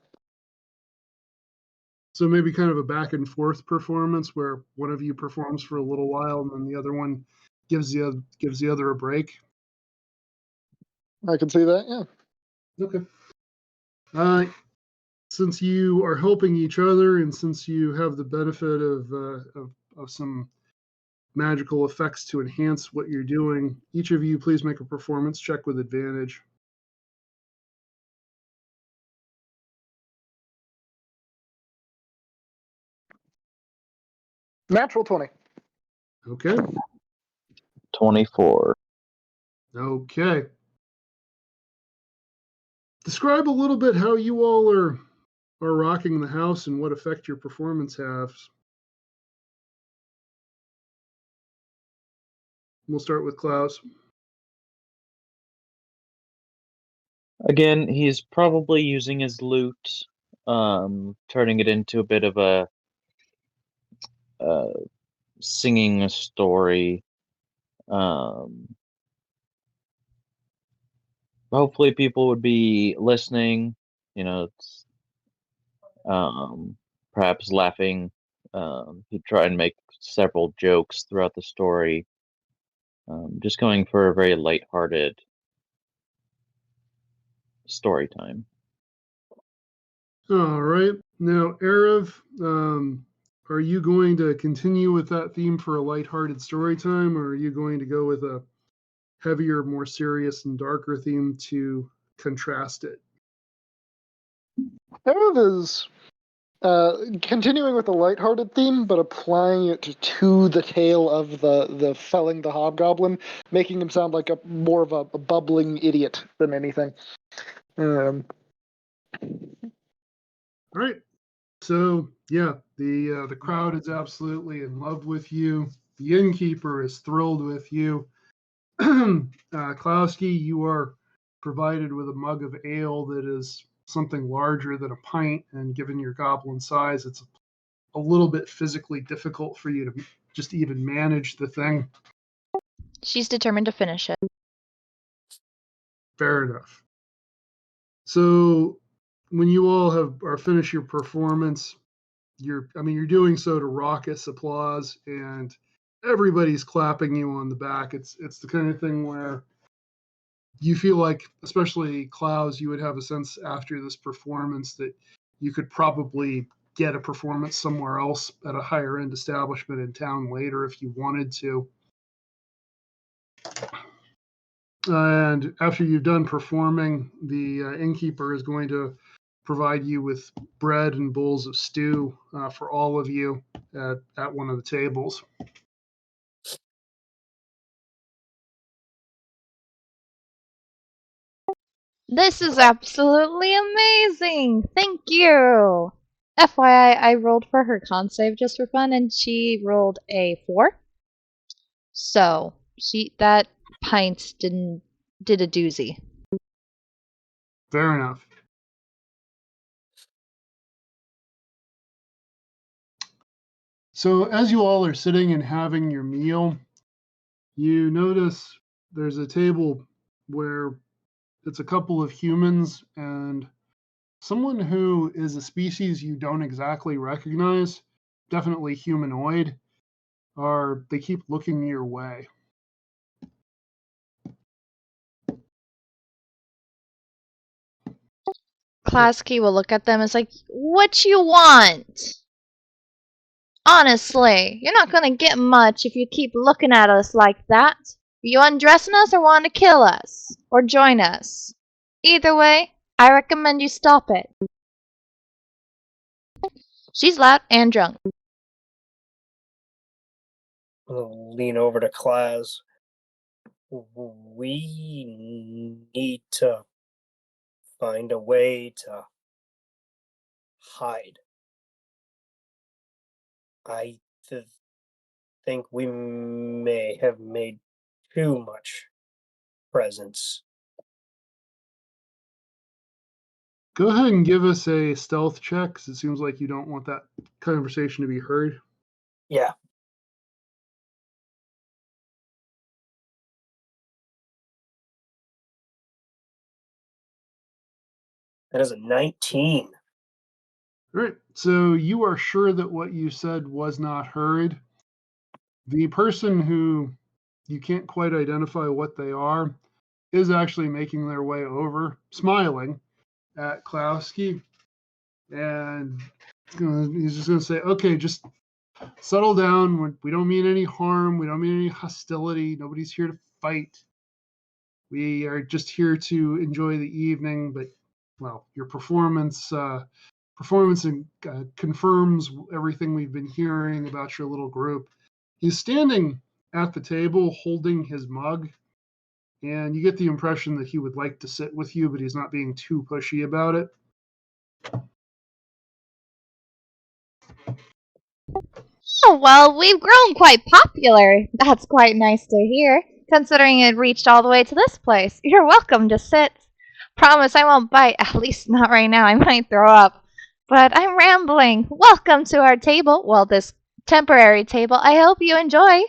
So maybe kind of a back and forth performance where one of you performs for a little while and then the other one gives the other a break. I can see that, yeah. Okay. Since you are helping each other and since you have the benefit of some magical effects to enhance what you're doing, each of you please make a performance check with advantage. Natural 20. Okay. 24. Okay. Describe a little bit how you all are rocking the house and what effect your performance has. We'll start with Klaus. Again, he's probably using his lute, turning it into a bit of a singing a story. Hopefully people would be listening, perhaps laughing. He'd try and make several jokes throughout the story. Just going for a very lighthearted story time. All right. Now, Erev, are you going to continue with that theme for a lighthearted story time, or are you going to go with a heavier, more serious, and darker theme to contrast it? Erev is continuing with the lighthearted theme, but applying it to the tale of the felling the hobgoblin, making him sound like more of a bubbling idiot than anything. All right. So yeah, the crowd is absolutely in love with you. The innkeeper is thrilled with you. Klowski, you are provided with a mug of ale that is something larger than a pint, and given your goblin size, it's a little bit physically difficult for you to just even manage the thing. She's determined to finish it. Fair enough. So when you all are finished your performance, you're doing so to raucous applause, and everybody's clapping you on the back. It's the kind of thing where you feel like, especially Klaus, you would have a sense after this performance that you could probably get a performance somewhere else at a higher end establishment in town later if you wanted to. And after you've done performing, the innkeeper is going to provide you with bread and bowls of stew for all of you at one of the tables. This is absolutely amazing. Thank you. FYI, I rolled for her con save just for fun, and she rolled a 4. So that pint did a doozy. Fair enough. So as you all are sitting and having your meal, you notice there's a table where it's a couple of humans and someone who is a species you don't exactly recognize, definitely humanoid, they keep looking your way. Klasky will look at them and is like, what you want? Honestly, you're not gonna get much if you keep looking at us like that. You undressing us or want to kill us? Or join us? Either way, I recommend you stop it. She's loud and drunk. I'll lean over to Klaz. We need to find a way to hide. I think we may have made too much presence. Go ahead and give us a stealth check, because it seems like you don't want that conversation to be heard. Yeah. That is a 19. All right, so you are sure that what you said was not heard. The person who you can't quite identify what they are is actually making their way over, smiling at Klowski, and he's just going to say, okay, just settle down. We don't mean any harm. We don't mean any hostility. Nobody's here to fight. We are just here to enjoy the evening. But, well, your performance confirms everything we've been hearing about your little group. He's standing at the table holding his mug, and you get the impression that he would like to sit with you, but he's not being too pushy about it. Oh, well, we've grown quite popular. That's quite nice to hear, considering it reached all the way to this place. You're welcome to sit. Promise I won't bite, at least not right now. I might throw up. But I'm rambling. Welcome to our table. Well, this temporary table. I hope you enjoy.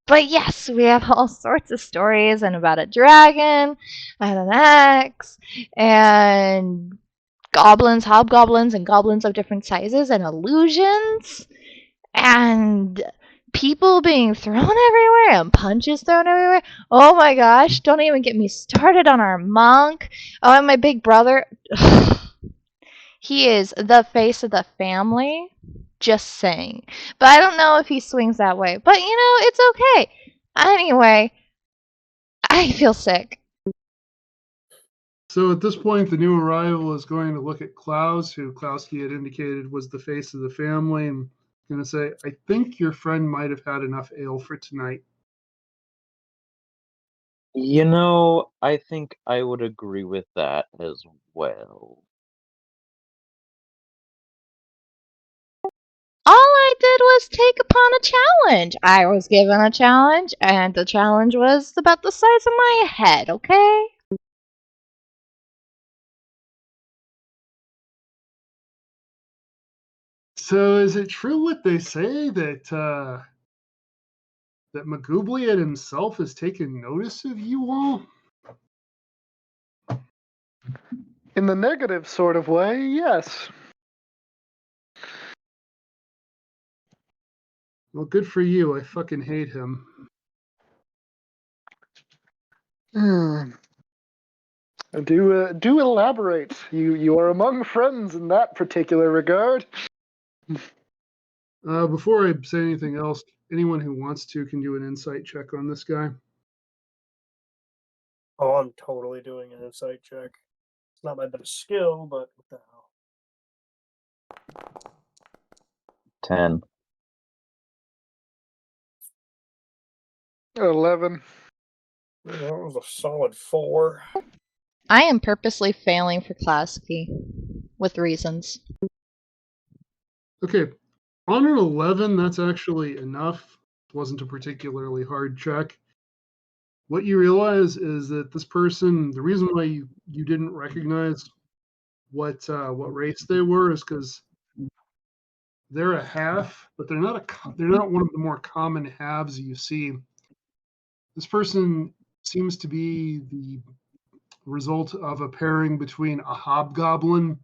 But yes, we have all sorts of stories and about a dragon and an axe and goblins, hobgoblins, and goblins of different sizes and illusions and people being thrown everywhere and punches thrown everywhere. Oh my gosh, don't even get me started on our monk. Oh, and my big brother. He is the face of the family. Just saying. But I don't know if he swings that way. But it's okay. Anyway, I feel sick. So at this point, the new arrival is going to look at Klaus, who Klowski had indicated was the face of the family, and going to say, I think your friend might have had enough ale for tonight. I think I would agree with that as well. All I did was take upon a challenge. I was given a challenge, and the challenge was about the size of my head, okay? So is it true what they say that that Magubliet himself has taken notice of you all? In the negative sort of way, yes. Well, good for you. I fucking hate him. Do elaborate. You are among friends in that particular regard. Before I say anything else, anyone who wants to can do an insight check on this guy. Oh, I'm totally doing an insight check. It's not my best skill, but what the hell? 10. 11. That was a solid 4. I am purposely failing for class key with reasons. Okay, on an 11, that's actually enough. It wasn't a particularly hard check. What you realize is that this person, the reason why you didn't recognize what race they were is because they're a half, but they're not one of the more common halves you see. This person seems to be the result of a pairing between a hobgoblin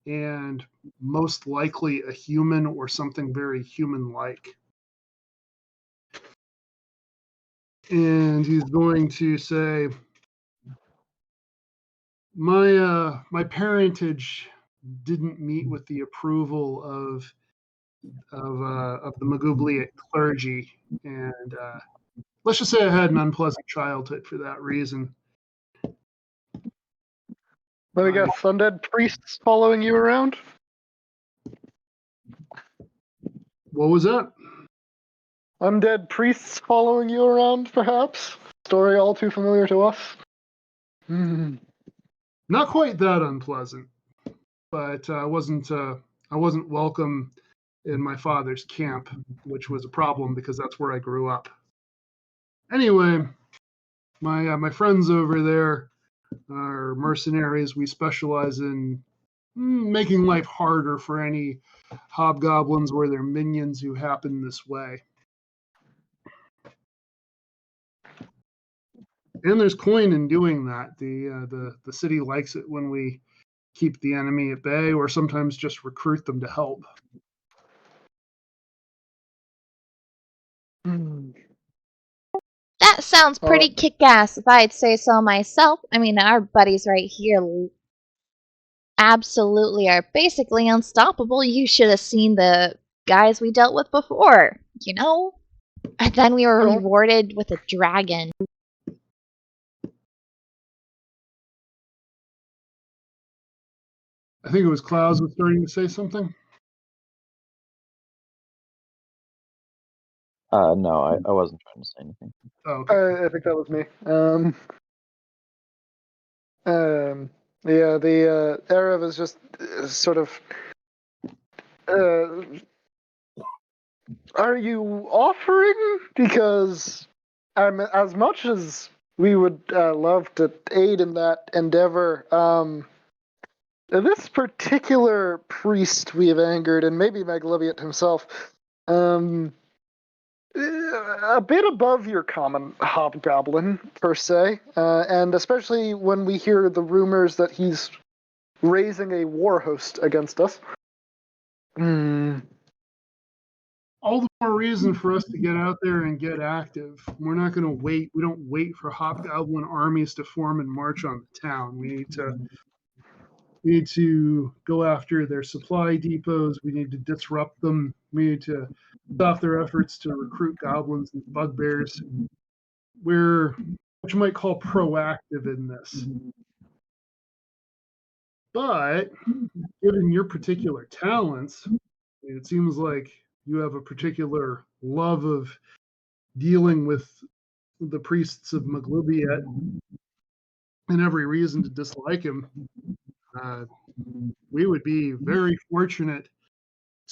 and most likely a human or something very human-like. And he's going to say, my parentage didn't meet with the approval of the Magubliat clergy, and let's just say I had an unpleasant childhood for that reason. Let me guess, undead priests following you around? What was that? Undead priests following you around, perhaps? Story all too familiar to us? Not quite that unpleasant, but I wasn't welcome in my father's camp, which was a problem because that's where I grew up. Anyway, my friends over there are mercenaries. We specialize in making life harder for any hobgoblins or their minions who happen this way. And there's coin in doing that. The city likes it when we keep the enemy at bay, or sometimes just recruit them to help. That sounds pretty kick-ass, if I'd say so myself. I mean, our buddies right here absolutely are basically unstoppable. You should have seen the guys we dealt with before, you know? And then we were rewarded with a dragon. I think it was Klaus was starting to say something. No, I wasn't trying to say anything. Oh, okay. I think that was me. Yeah, the Arab is just sort of. Are you offering? Because as much as we would love to aid in that endeavor, this particular priest we have angered, and maybe Magleviat himself, a bit above your common hobgoblin, per se, and especially when we hear the rumors that he's raising a war host against us. All the more reason for us to get out there and get active. We're not going to wait. We don't wait for hobgoblin armies to form and march on the town. We need to go after their supply depots. We need to disrupt them. We need to stop their efforts to recruit goblins and bugbears. We're what you might call proactive in this. But given your particular talents, it seems like you have a particular love of dealing with the priests of Maglubiet and every reason to dislike him. We would be very fortunate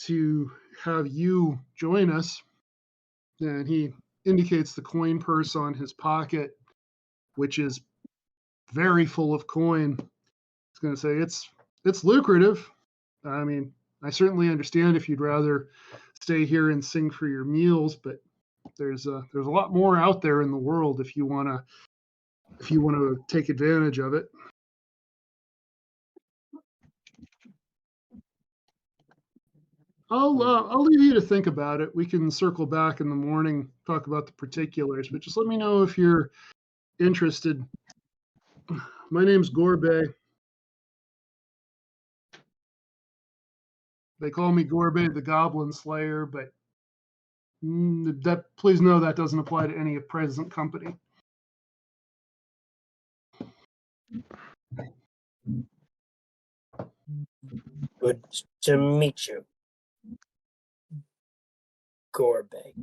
to have you join us. And he indicates the coin purse on his pocket, which is very full of coin. He's going to say it's lucrative. I mean, I certainly understand if you'd rather stay here and sing for your meals, but there's a lot more out there in the world if you want to take advantage of it. I'll leave you to think about it. We can circle back in the morning, talk about the particulars, but just let me know if you're interested. My name's Gorbet. They call me Gorbet the Goblin Slayer, but please know that doesn't apply to any present company. Good to meet you, Gorbet.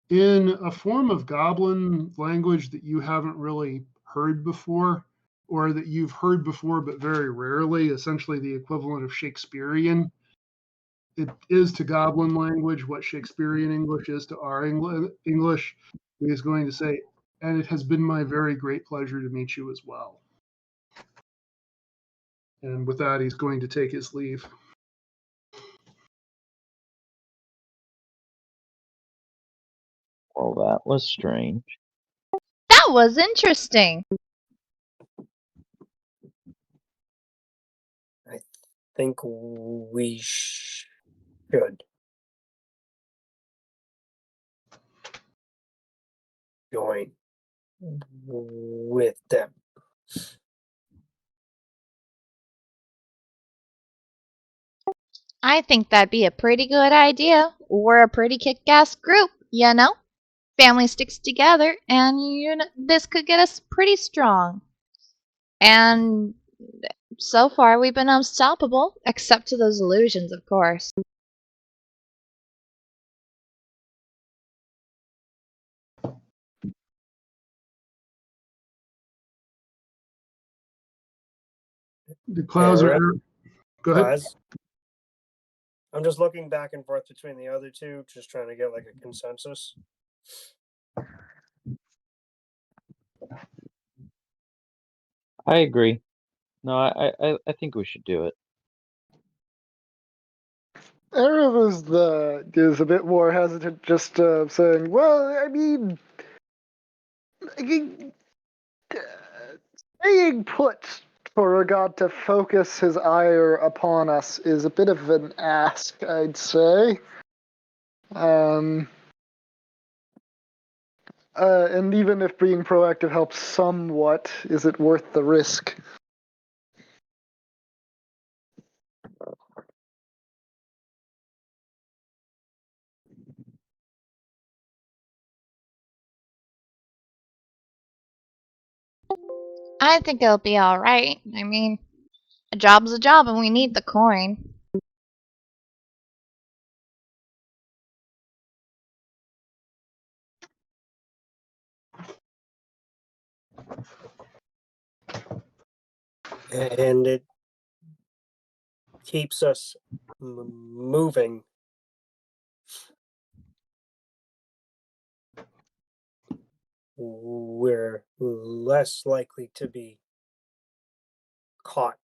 In a form of goblin language that you haven't really heard before, or that you've heard before but very rarely, essentially the equivalent of Shakespearean. It is to goblin language what Shakespearean English is to our English. He is going to say, and it has been my very great pleasure to meet you as well. And with that, he's going to take his leave. Well, that was strange. That was interesting. I think we should join with them. I think that'd be a pretty good idea. We're a pretty kick-ass group, you know? Family sticks together, and this could get us pretty strong. And so far, we've been unstoppable, except to those illusions, of course. The clouds are. Go ahead. I'm just looking back and forth between the other two, just trying to get like a consensus. I agree. No, I think we should do it. Erev is a bit more hesitant, just saying, "Well, I mean, staying put for a god to focus his ire upon us is a bit of an ask, I'd say. And even if being proactive helps somewhat, is it worth the risk?" I think it'll be alright. I mean, a job's a job, and we need the coin. And it keeps us moving. We're less likely to be caught.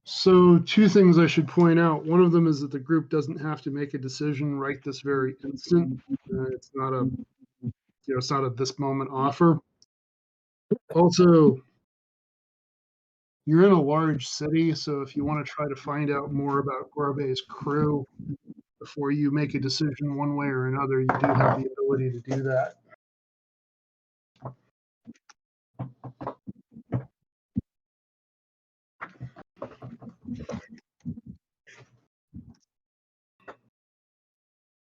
So, two things I should point out. One of them is that the group doesn't have to make a decision right this very instant. It's not a, it's not a this moment offer. Also, you're in a large city, so if you want to try to find out more about Gorbet's crew before you make a decision one way or another, you do have the ability to do that.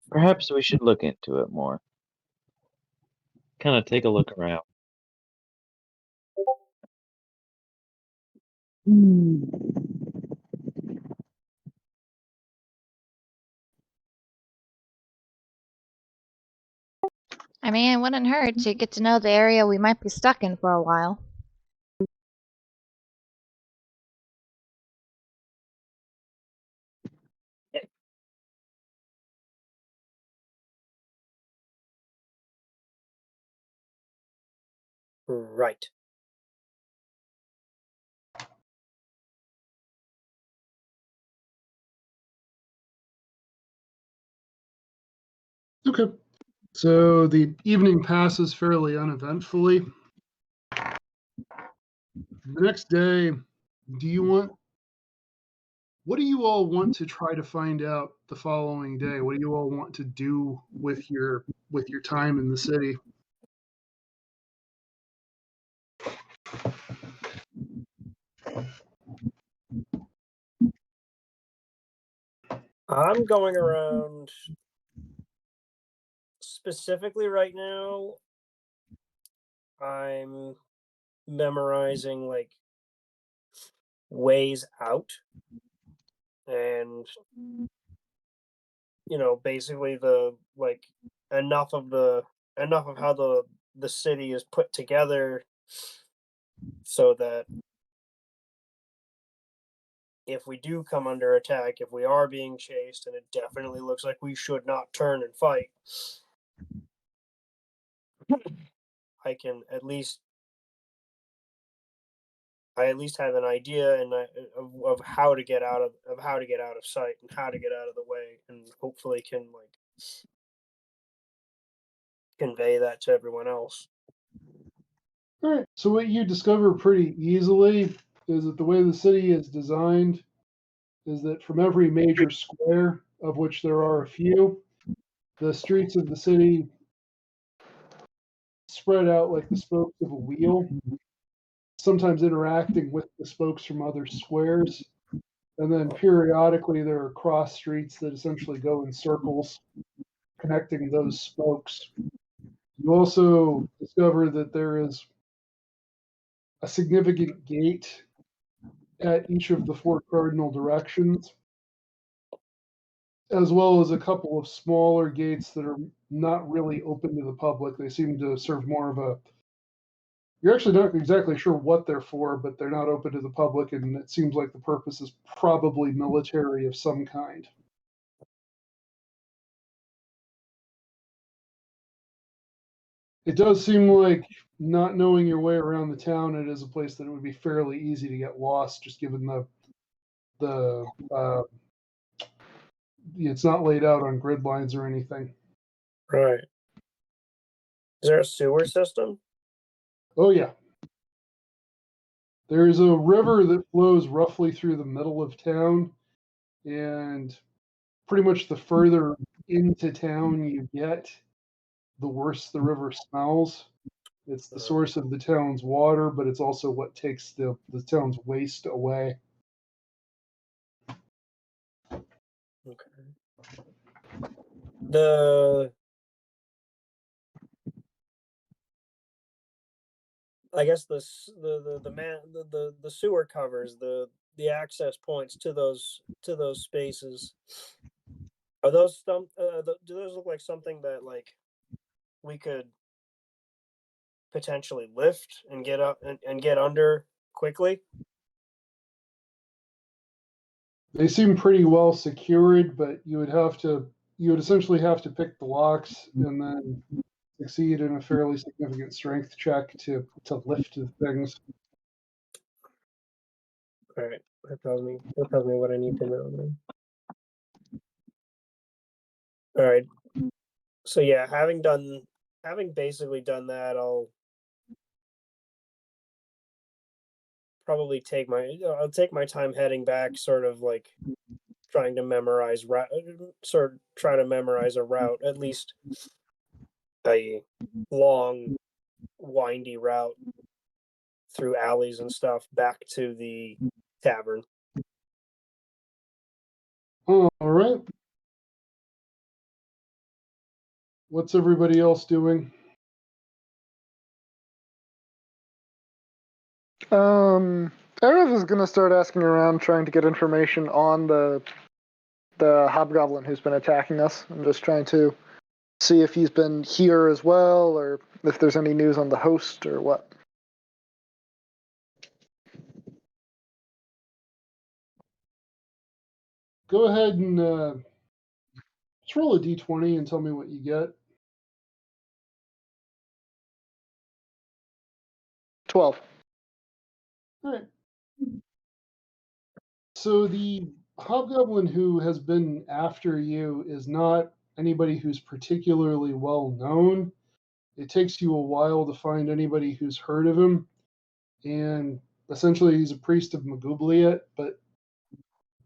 Perhaps we should look into it more. Kind of take a look around. I mean, it wouldn't hurt to get to know the area we might be stuck in for a while. Right. Okay. So the evening passes fairly uneventfully. The next day, do you want what do you all want to try to find out the following day? What do you all want to do with your time in the city? I'm going around specifically right now. I'm memorizing like ways out, and basically the like enough of how the city is put together so that if we do come under attack, if we are being chased, and it definitely looks like we should not turn and fight, I can at least have an idea of how to get out of sight and how to get out of the way, and hopefully can like convey that to everyone else. All right. So what you discover pretty easily is that the way the city is designed is that from every major square, of which there are a few, the streets of the city spread out like the spokes of a wheel, sometimes interacting with the spokes from other squares. And then periodically there are cross streets that essentially go in circles, connecting those spokes. You also discover that there is a significant gate at each of the four cardinal directions, as well as a couple of smaller gates that are not really open to the public. They seem to serve more of a, you're actually not exactly sure what they're for, but they're not open to the public, and it seems like the purpose is probably military of some kind. It does seem like, not knowing your way around the town, it is a place that it would be fairly easy to get lost, just given the it's not laid out on grid lines or anything. Right. Is there a sewer system? Oh yeah. There's a river that flows roughly through the middle of town, and pretty much the further into town you get, the worse the river smells. It's the source of the town's water, but it's also what takes the town's waste away. Okay. I guess the sewer covers the access points to those spaces. Are those do those look like something that like we could potentially lift and get up and get under quickly? They seem pretty well secured, but you would essentially have to pick the locks and then succeed in a fairly significant strength check to lift the things. All right, that tells me what I need to know then. All right, so yeah, having basically done that, I'll probably take my time heading back, sort of like trying to memorize a route, at least a long, windy route through alleys and stuff back to the tavern. All right. What's everybody else doing? Erev is gonna start asking around, trying to get information on the hobgoblin who's been attacking us. I'm just trying to see if he's been here as well, or if there's any news on the host or what. Go ahead and just roll a d20 and tell me what you get. 12. All right. So the hobgoblin who has been after you is not anybody who's particularly well known. It takes you a while to find anybody who's heard of him, and essentially he's a priest of Magubliet, but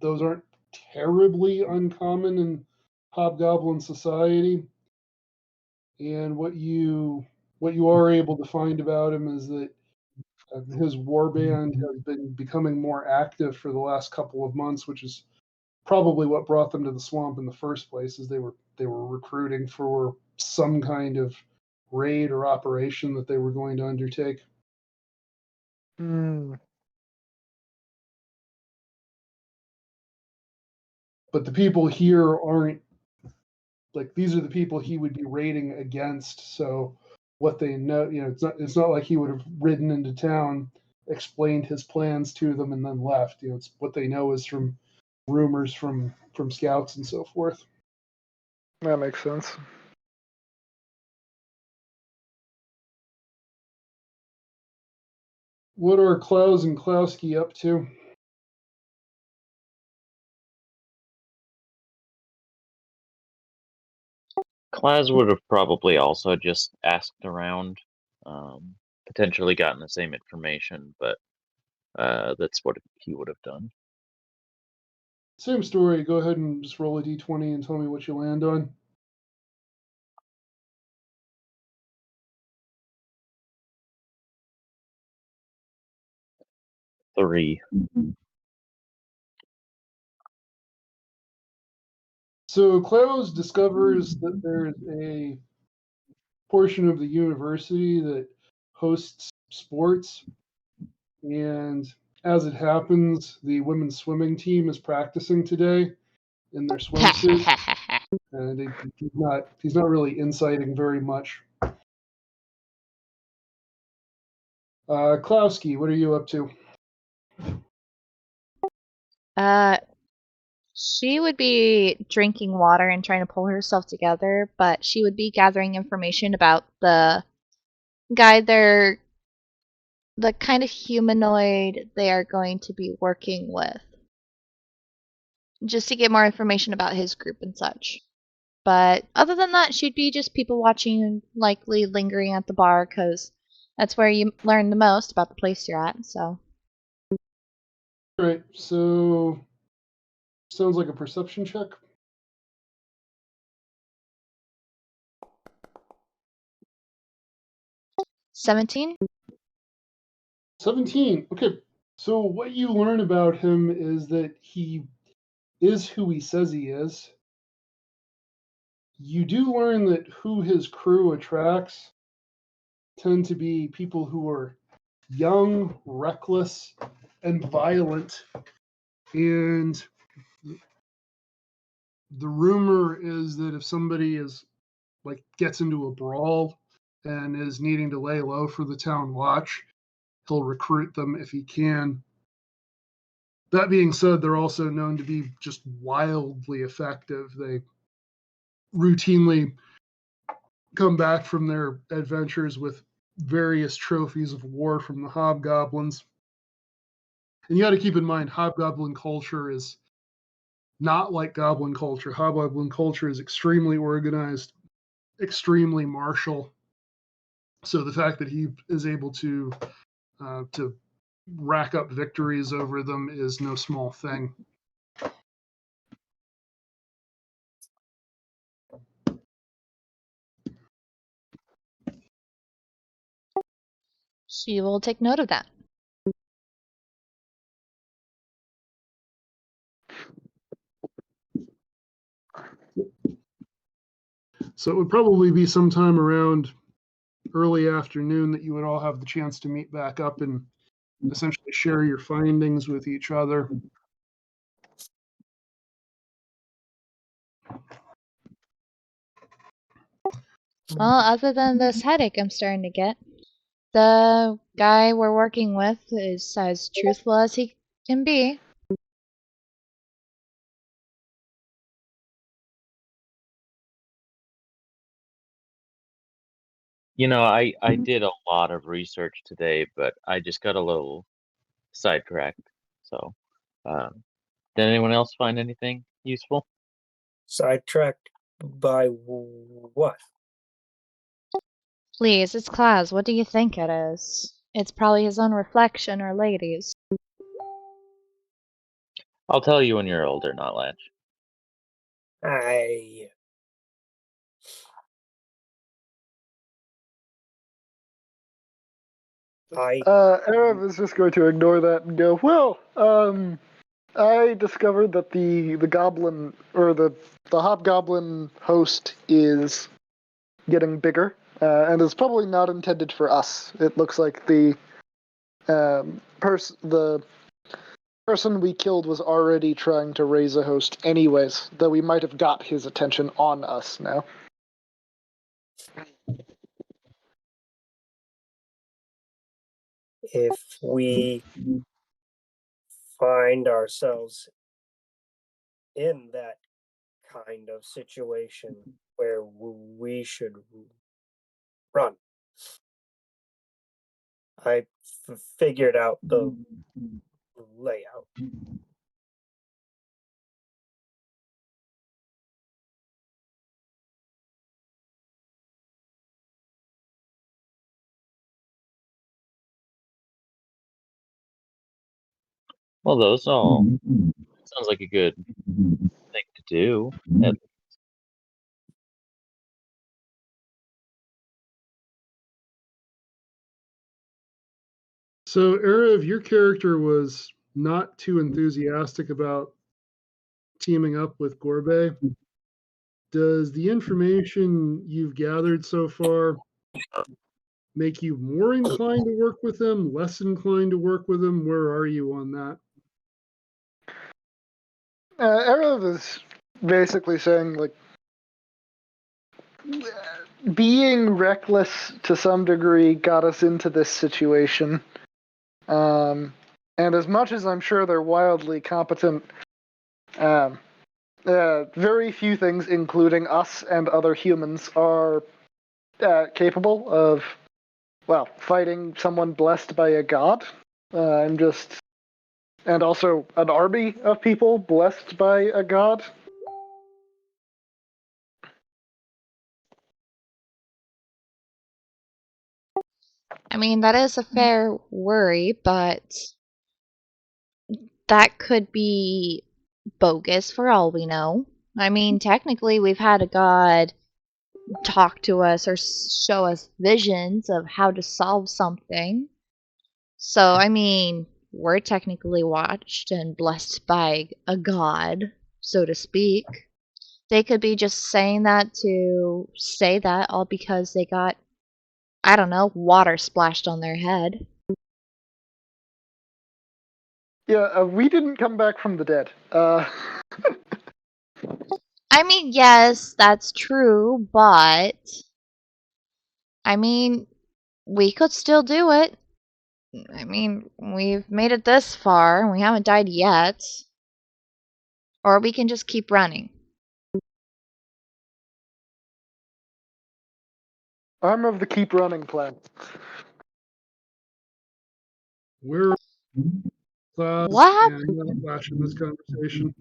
those aren't terribly uncommon in hobgoblin society. And what you are able to find about him is that his warband has been becoming more active for the last couple of months, which is probably what brought them to the swamp in the first place, is they were recruiting for some kind of raid or operation that they were going to undertake. Hmm. But the people here aren't like, these are the people he would be raiding against. So what they know, it's not like he would have ridden into town, explained his plans to them, and then left. It's what they know is from rumors from scouts and so forth. That makes sense. What are Klaus and Klowski up to? Klaz would have probably also just asked around, potentially gotten the same information, but that's what he would have done. Same story. Go ahead and just roll a d20 and tell me what you land on. Three. So Klaus discovers that there's a portion of the university that hosts sports, and as it happens, the women's swimming team is practicing today in their swimsuit, and he's not really inciting very much. Klowski, what are you up to? She would be drinking water and trying to pull herself together, but she would be gathering information about the guy the kind of humanoid they are going to be working with. Just to get more information about his group and such. But other than that, she'd be just people watching and likely lingering at the bar because that's where you learn the most about the place you're at. So, All right, so sounds like a perception check. 17? 17. Okay. So what you learn about him is that he is who he says he is. You do learn that who his crew attracts tend to be people who are young, reckless, and violent. And the rumor is that if somebody gets into a brawl and is needing to lay low for the town watch, he'll recruit them if he can. That being said, they're also known to be just wildly effective. They routinely come back from their adventures with various trophies of war from the hobgoblins. And you got to keep in mind, hobgoblin culture is not like goblin culture. Hobgoblin culture is extremely organized, extremely martial. So the fact that he is able to rack up victories over them is no small thing. She will take note of that. So it would probably be sometime around early afternoon that you would all have the chance to meet back up and essentially share your findings with each other. Well, other than this headache I'm starting to get, the guy we're working with is as truthful as he can be. I did a lot of research today, but I just got a little sidetracked. So, did anyone else find anything useful? Sidetracked by what? Please, it's Claus. What do you think it is? It's probably his own reflection or ladies. I'll tell you when you're older, not Latch. Arab is just going to ignore that and go, well, I discovered that the goblin, or the hobgoblin host is getting bigger, and is probably not intended for us. It looks like the person we killed was already trying to raise a host anyways, though we might have got his attention on us now. If we find ourselves in that kind of situation where we should run, I figured out the layout. Well, those all sounds like a good thing to do. So, Arav, your character was not too enthusiastic about teaming up with Gorbet. Does the information you've gathered so far make you more inclined to work with him, less inclined to work with him? Where are you on that? Arab is basically saying, like, being reckless to some degree got us into this situation. And as much as I'm sure they're wildly competent, very few things, including us and other humans, are capable of, well, fighting someone blessed by a god. And also an army of people blessed by a god. I mean, that is a fair worry, but that could be bogus for all we know. I mean, technically, we've had a god talk to us or show us visions of how to solve something. So, I mean, we're technically watched and blessed by a god, so to speak. They could be just saying that to say that all because they got, I don't know, water splashed on their head. Yeah, we didn't come back from the dead. I mean, yes, that's true, but I mean, we could still do it. I mean, we've made it this far, and we haven't died yet. Or we can just keep running. I'm of the keep running plan. Where class What? and not Flash in this conversation?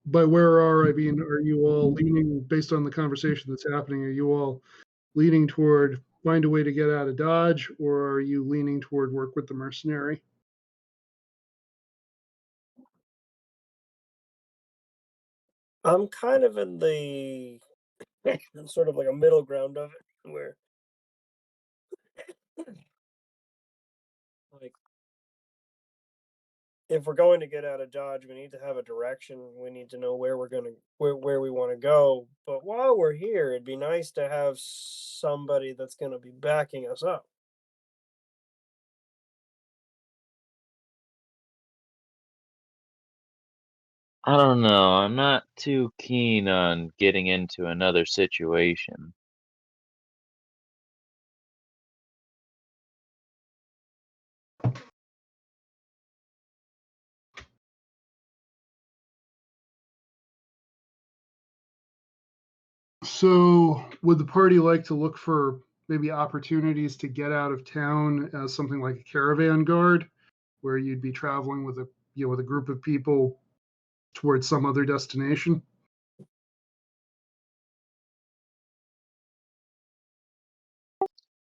By where are, I mean, are you all leaning, based on the conversation that's happening, are you all leaning toward find a way to get out of Dodge, or are you leaning toward work with the mercenary? I'm kind of in the sort of like a middle ground of it, where like if we're going to get out of Dodge, we need to have a direction. We need to know where we're gonna where we want to go. But while we're here, it'd be nice to have somebody that's gonna be backing us up. I don't know. I'm not too keen on getting into another situation. So, would the party like to look for maybe opportunities to get out of town as something like a caravan guard, where you'd be traveling with with a group of people towards some other destination?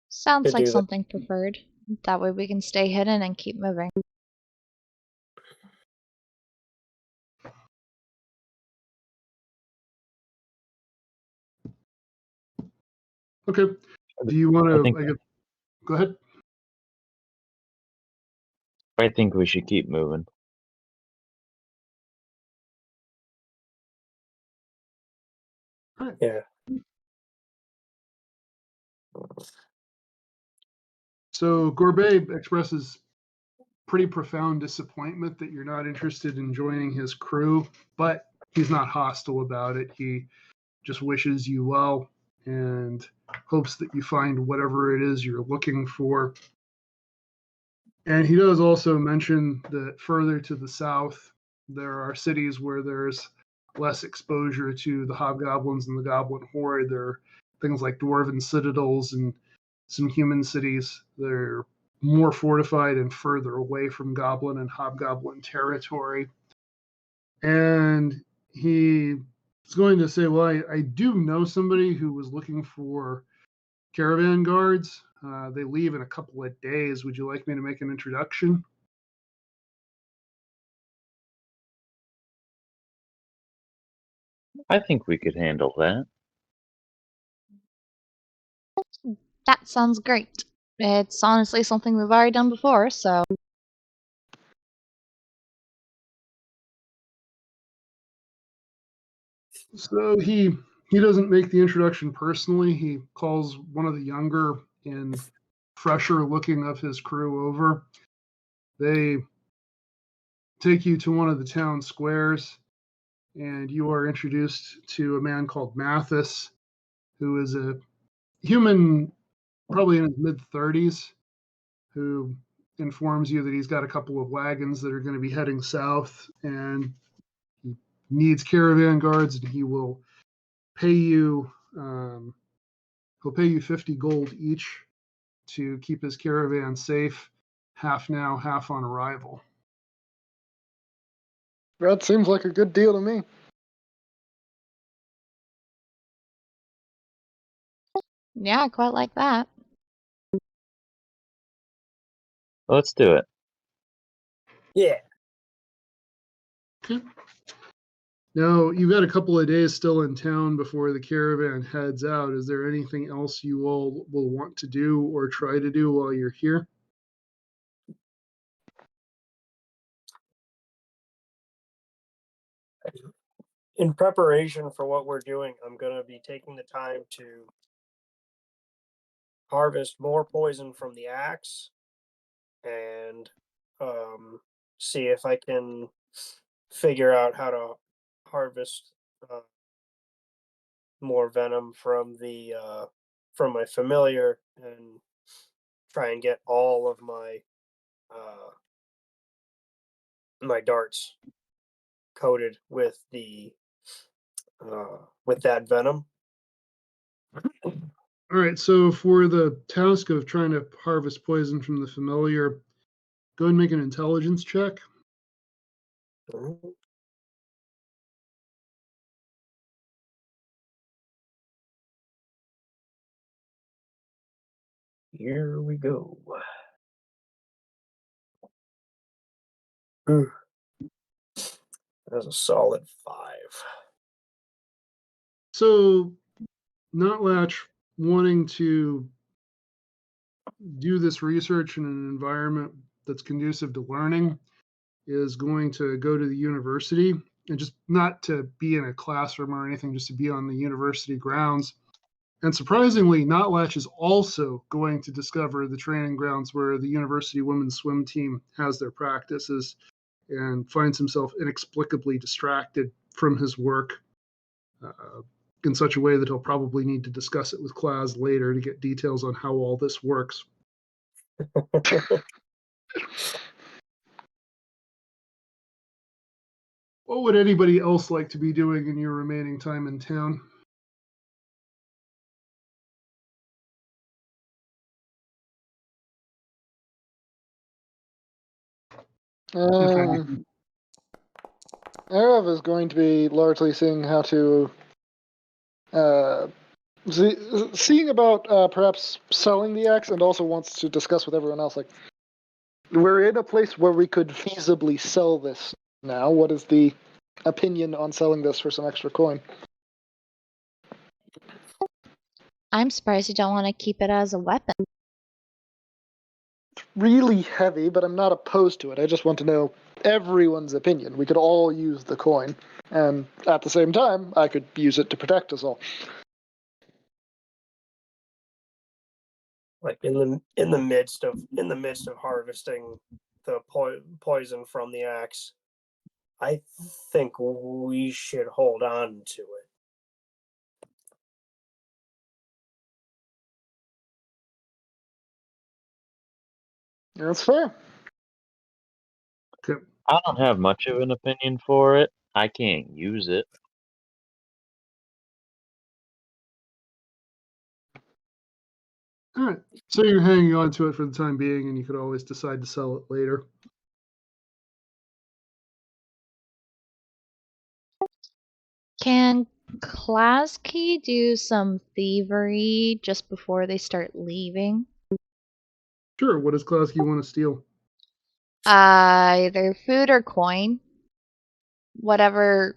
Sounds Could like do that. something preferred. That way we can stay hidden and keep moving. Okay. Do you want I think- to? Go ahead. I think we should keep moving. Yeah. So Gorbet expresses pretty profound disappointment that you're not interested in joining his crew, but he's not hostile about it. He just wishes you well and hopes that you find whatever it is you're looking for. And he does also mention that further to the south, there are cities where there's less exposure to the hobgoblins and the goblin horde. There are things like dwarven citadels and some human cities. They're more fortified and further away from goblin and hobgoblin territory. And he is going to say, well, I do know somebody who was looking for caravan guards. They leave in a couple of days. Would you like me to make an introduction? I think we could handle that. That sounds great. It's honestly something we've already done before, so. So he doesn't make the introduction personally. He calls one of the younger and fresher looking of his crew over. They take you to one of the town squares, and you are introduced to a man called Mathis, who is a human, probably in his mid-30s, who informs you that he's got a couple of wagons that are going to be heading south, and he needs caravan guards, and he will pay you. He'll pay you 50 gold each to keep his caravan safe, half now, half on arrival. That seems like a good deal to me. Yeah, quite like that. Let's do it. Yeah. Okay. Now, you've got a couple of days still in town before the caravan heads out. Is there anything else you all will want to do or try to do while you're here? In preparation for what we're doing, I'm going to be taking the time to harvest more poison from the axe and see if I can figure out how to harvest more venom from the from my familiar and try and get all of my my darts coated with the with that venom. All right, so for the task of trying to harvest poison from the familiar, go and make an intelligence check. Here we go. That's a solid 5. So, Notlatch wanting to do this research in an environment that's conducive to learning is going to go to the university, and just not to be in a classroom or anything, just to be on the university grounds. And surprisingly, Notlatch is also going to discover the training grounds where the university women's swim team has their practices, and finds himself inexplicably distracted from his work in such a way that he'll probably need to discuss it with Claus later to get details on how all this works. What would anybody else like to be doing in your remaining time in town? If anything. Arav is going to be largely seeing how to seeing about perhaps selling the axe, and also wants to discuss with everyone else. Like, we're in a place where we could feasibly sell this now. What is the opinion on selling this for some extra coin? I'm surprised you don't want to keep it as a weapon. It's really heavy, but I'm not opposed to it. I just want to know everyone's opinion. We could all use the coin, and at the same time, I could use it to protect us all. Like in the midst of harvesting the poison from the axe, I think we should hold on to it. That's fair. Okay. I don't have much of an opinion for it. I can't use it. All right. So you're hanging on to it for the time being, and you could always decide to sell it later. Can Klasky do some thievery just before they start leaving? Sure. What does Klasky want to steal? Either food or coin. Whatever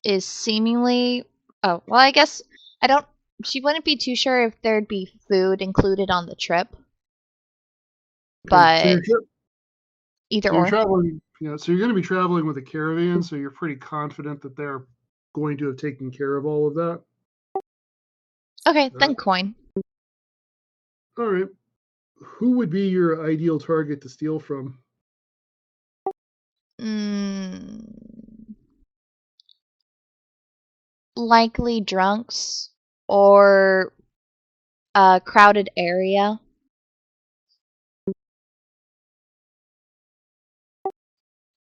is seemingly. Oh, well, I guess I don't. She wouldn't be too sure if there'd be food included on the trip, Okay. but either So you're or. traveling. So you're going to be traveling with a caravan. So you're pretty confident that they're going to have taken care of all of that. Okay, then coin. All right. Who would be your ideal target to steal from? Likely drunks or a crowded area.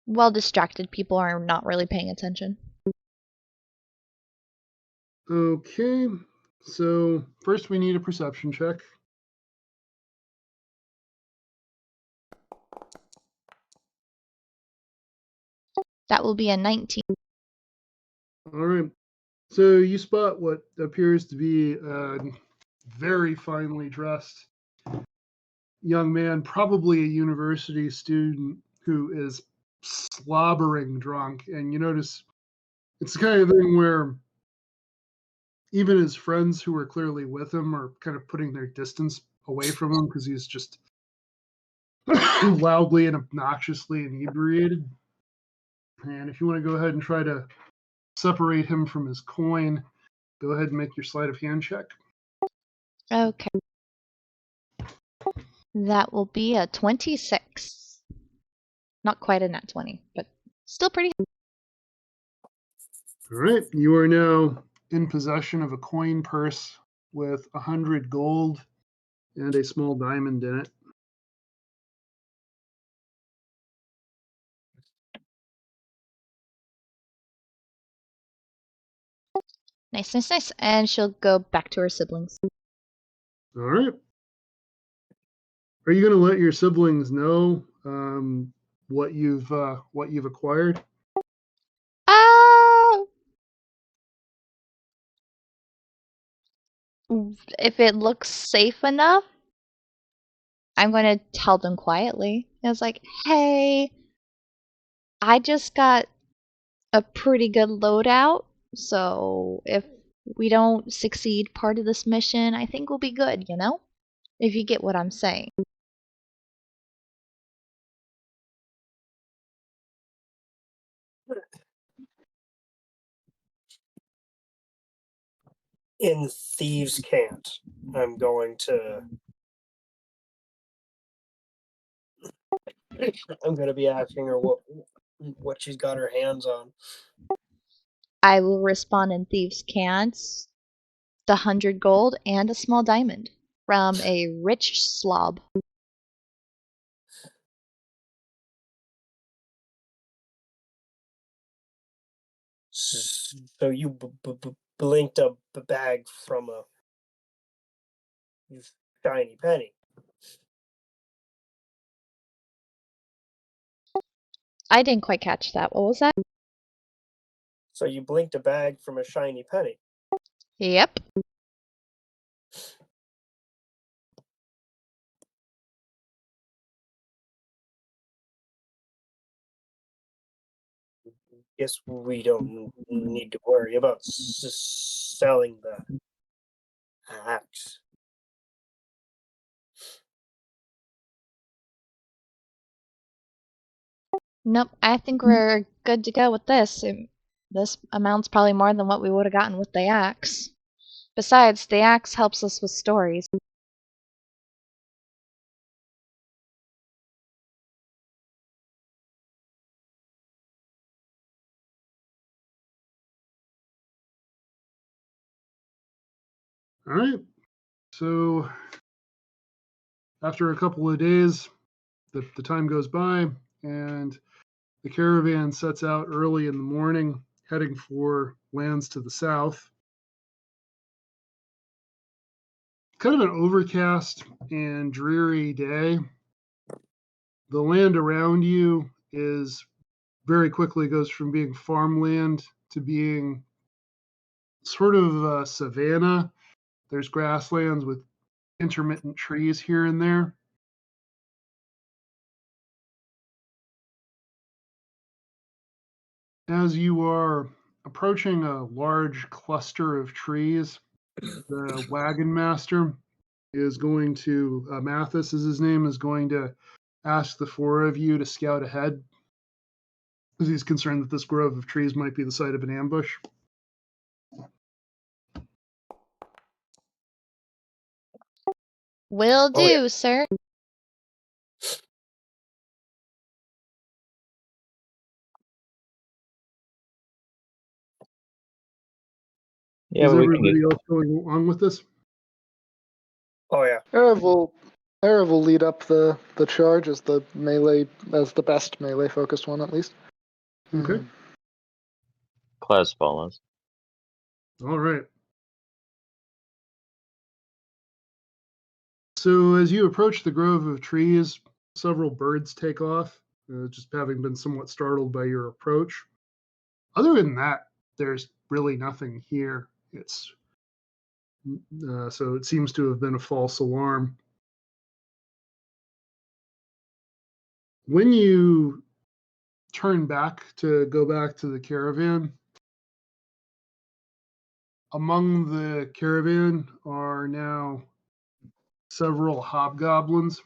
Well distracted people are not really paying attention. Okay. So first we need a perception check. That will be a 19. All right. So you spot what appears to be a very finely dressed young man, probably a university student, who is slobbering drunk. And you notice it's the kind of thing where even his friends who are clearly with him are kind of putting their distance away from him because he's just loudly and obnoxiously inebriated. And if you want to go ahead and try to separate him from his coin, go ahead and make your sleight of hand check. Okay. That will be a 26. Not quite a nat 20, but still pretty. All right. You are now in possession of a coin purse with 100 gold and a small diamond in it. Nice, nice, nice. And she'll go back to her siblings. All right. Are you going to let your siblings know what you've acquired? If it looks safe enough, I'm going to tell them quietly. I was like, hey, I just got a pretty good loadout, so if we don't succeed part of this mission, I think we'll be good, you know? If you get what I'm saying. In Thieves' Cant, I'm going to be asking her what she's got her hands on. I will respond in Thieves' Cants, the 100 gold, and a small diamond from a rich slob. So you blinked a bag from a shiny penny. I didn't quite catch that. What was that? So you blinked a bag from a shiny penny. Yep. guess we don't need to worry about selling the axe. Nope, I think we're good to go with this. This amount's probably more than what we would have gotten with the axe. Besides, the axe helps us with stories. All right. So after a couple of days, the time goes by, and the caravan sets out early in the morning, heading for lands to the south. Kind of an overcast and dreary day. The land around you is very quickly goes from being farmland to being sort of savanna. There's grasslands with intermittent trees here and there. As you are approaching a large cluster of trees, the wagon master is going to, Mathis is his name, is going to ask the four of you to scout ahead because he's concerned that this grove of trees might be the site of an ambush. Will Oh, yeah. do, sir. Yeah, Is but we can get. everybody else going along with this? Oh yeah. Arav will lead up the charge as the best melee focused one at least. Okay. Class follows. All right. So as you approach the grove of trees, several birds take off, just having been somewhat startled by your approach. Other than that, there's really nothing here. It's so it seems to have been a false alarm. When you turn back to go back to the caravan, among the caravan are now several hobgoblins.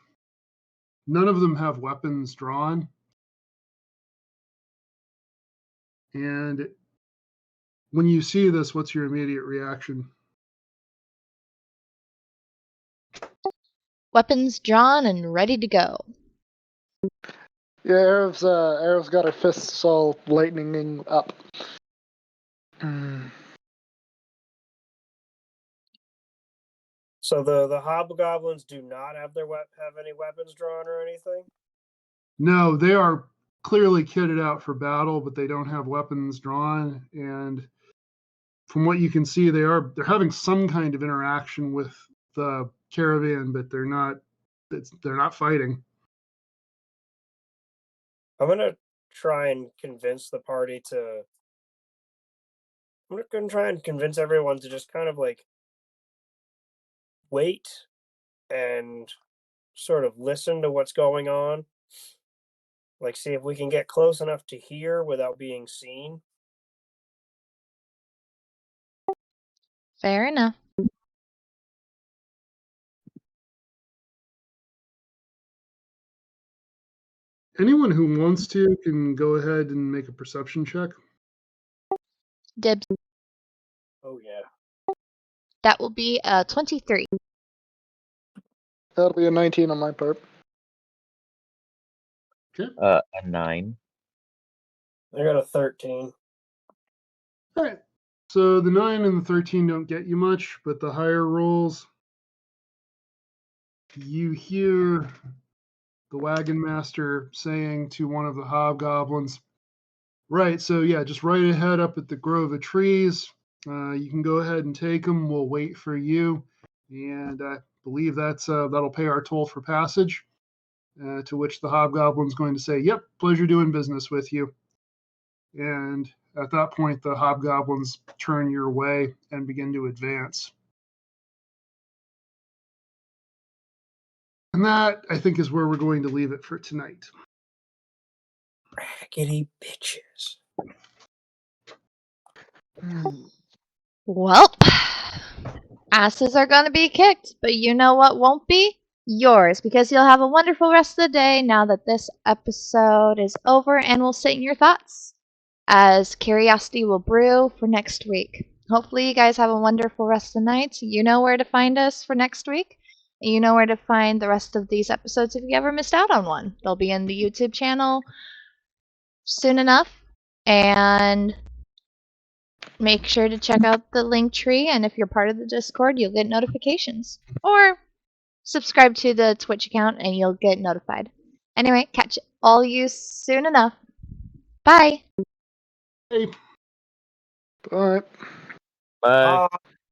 None of them have weapons drawn. And when you see this, what's your immediate reaction? Weapons drawn and ready to go. Yeah, Arav's got her fists all lightninging up. So the hobgoblins do not have have any weapons drawn or anything? No, they are clearly kitted out for battle, but they don't have weapons drawn. And from what you can see, they're having some kind of interaction with the caravan, but they're not fighting. I'm gonna try and convince the party to. I'm gonna try and convince everyone to just kind of like wait and sort of listen to what's going on. Like, see if we can get close enough to hear without being seen. Fair enough. Anyone who wants to can go ahead and make a perception check. Dibs. Oh yeah. That will be a 23. That'll be a 19 on my part. Okay. A 9. I got a 13. All right. So the 9 and the 13 don't get you much, but the higher rolls, you hear the wagon master saying to one of the hobgoblins, right, so yeah, just right ahead up at the grove of trees. You can go ahead and take them. We'll wait for you. And I believe that'll pay our toll for passage. To which the hobgoblin's going to say, yep, pleasure doing business with you. And at that point, the hobgoblins turn your way and begin to advance. And that, I think, is where we're going to leave it for tonight. Raggedy bitches. Well, asses are going to be kicked, but you know what won't be? Yours, because you'll have a wonderful rest of the day now that this episode is over, and we'll sit in your thoughts as curiosity will brew for next week. Hopefully, you guys have a wonderful rest of the night. You know where to find us for next week. And you know where to find the rest of these episodes if you ever missed out on one. They'll be in the YouTube channel soon enough. And make sure to check out the link tree. And if you're part of the Discord, you'll get notifications. Or subscribe to the Twitch account and you'll get notified. Anyway, catch all you soon enough. Bye. Hey. Bye. Bye.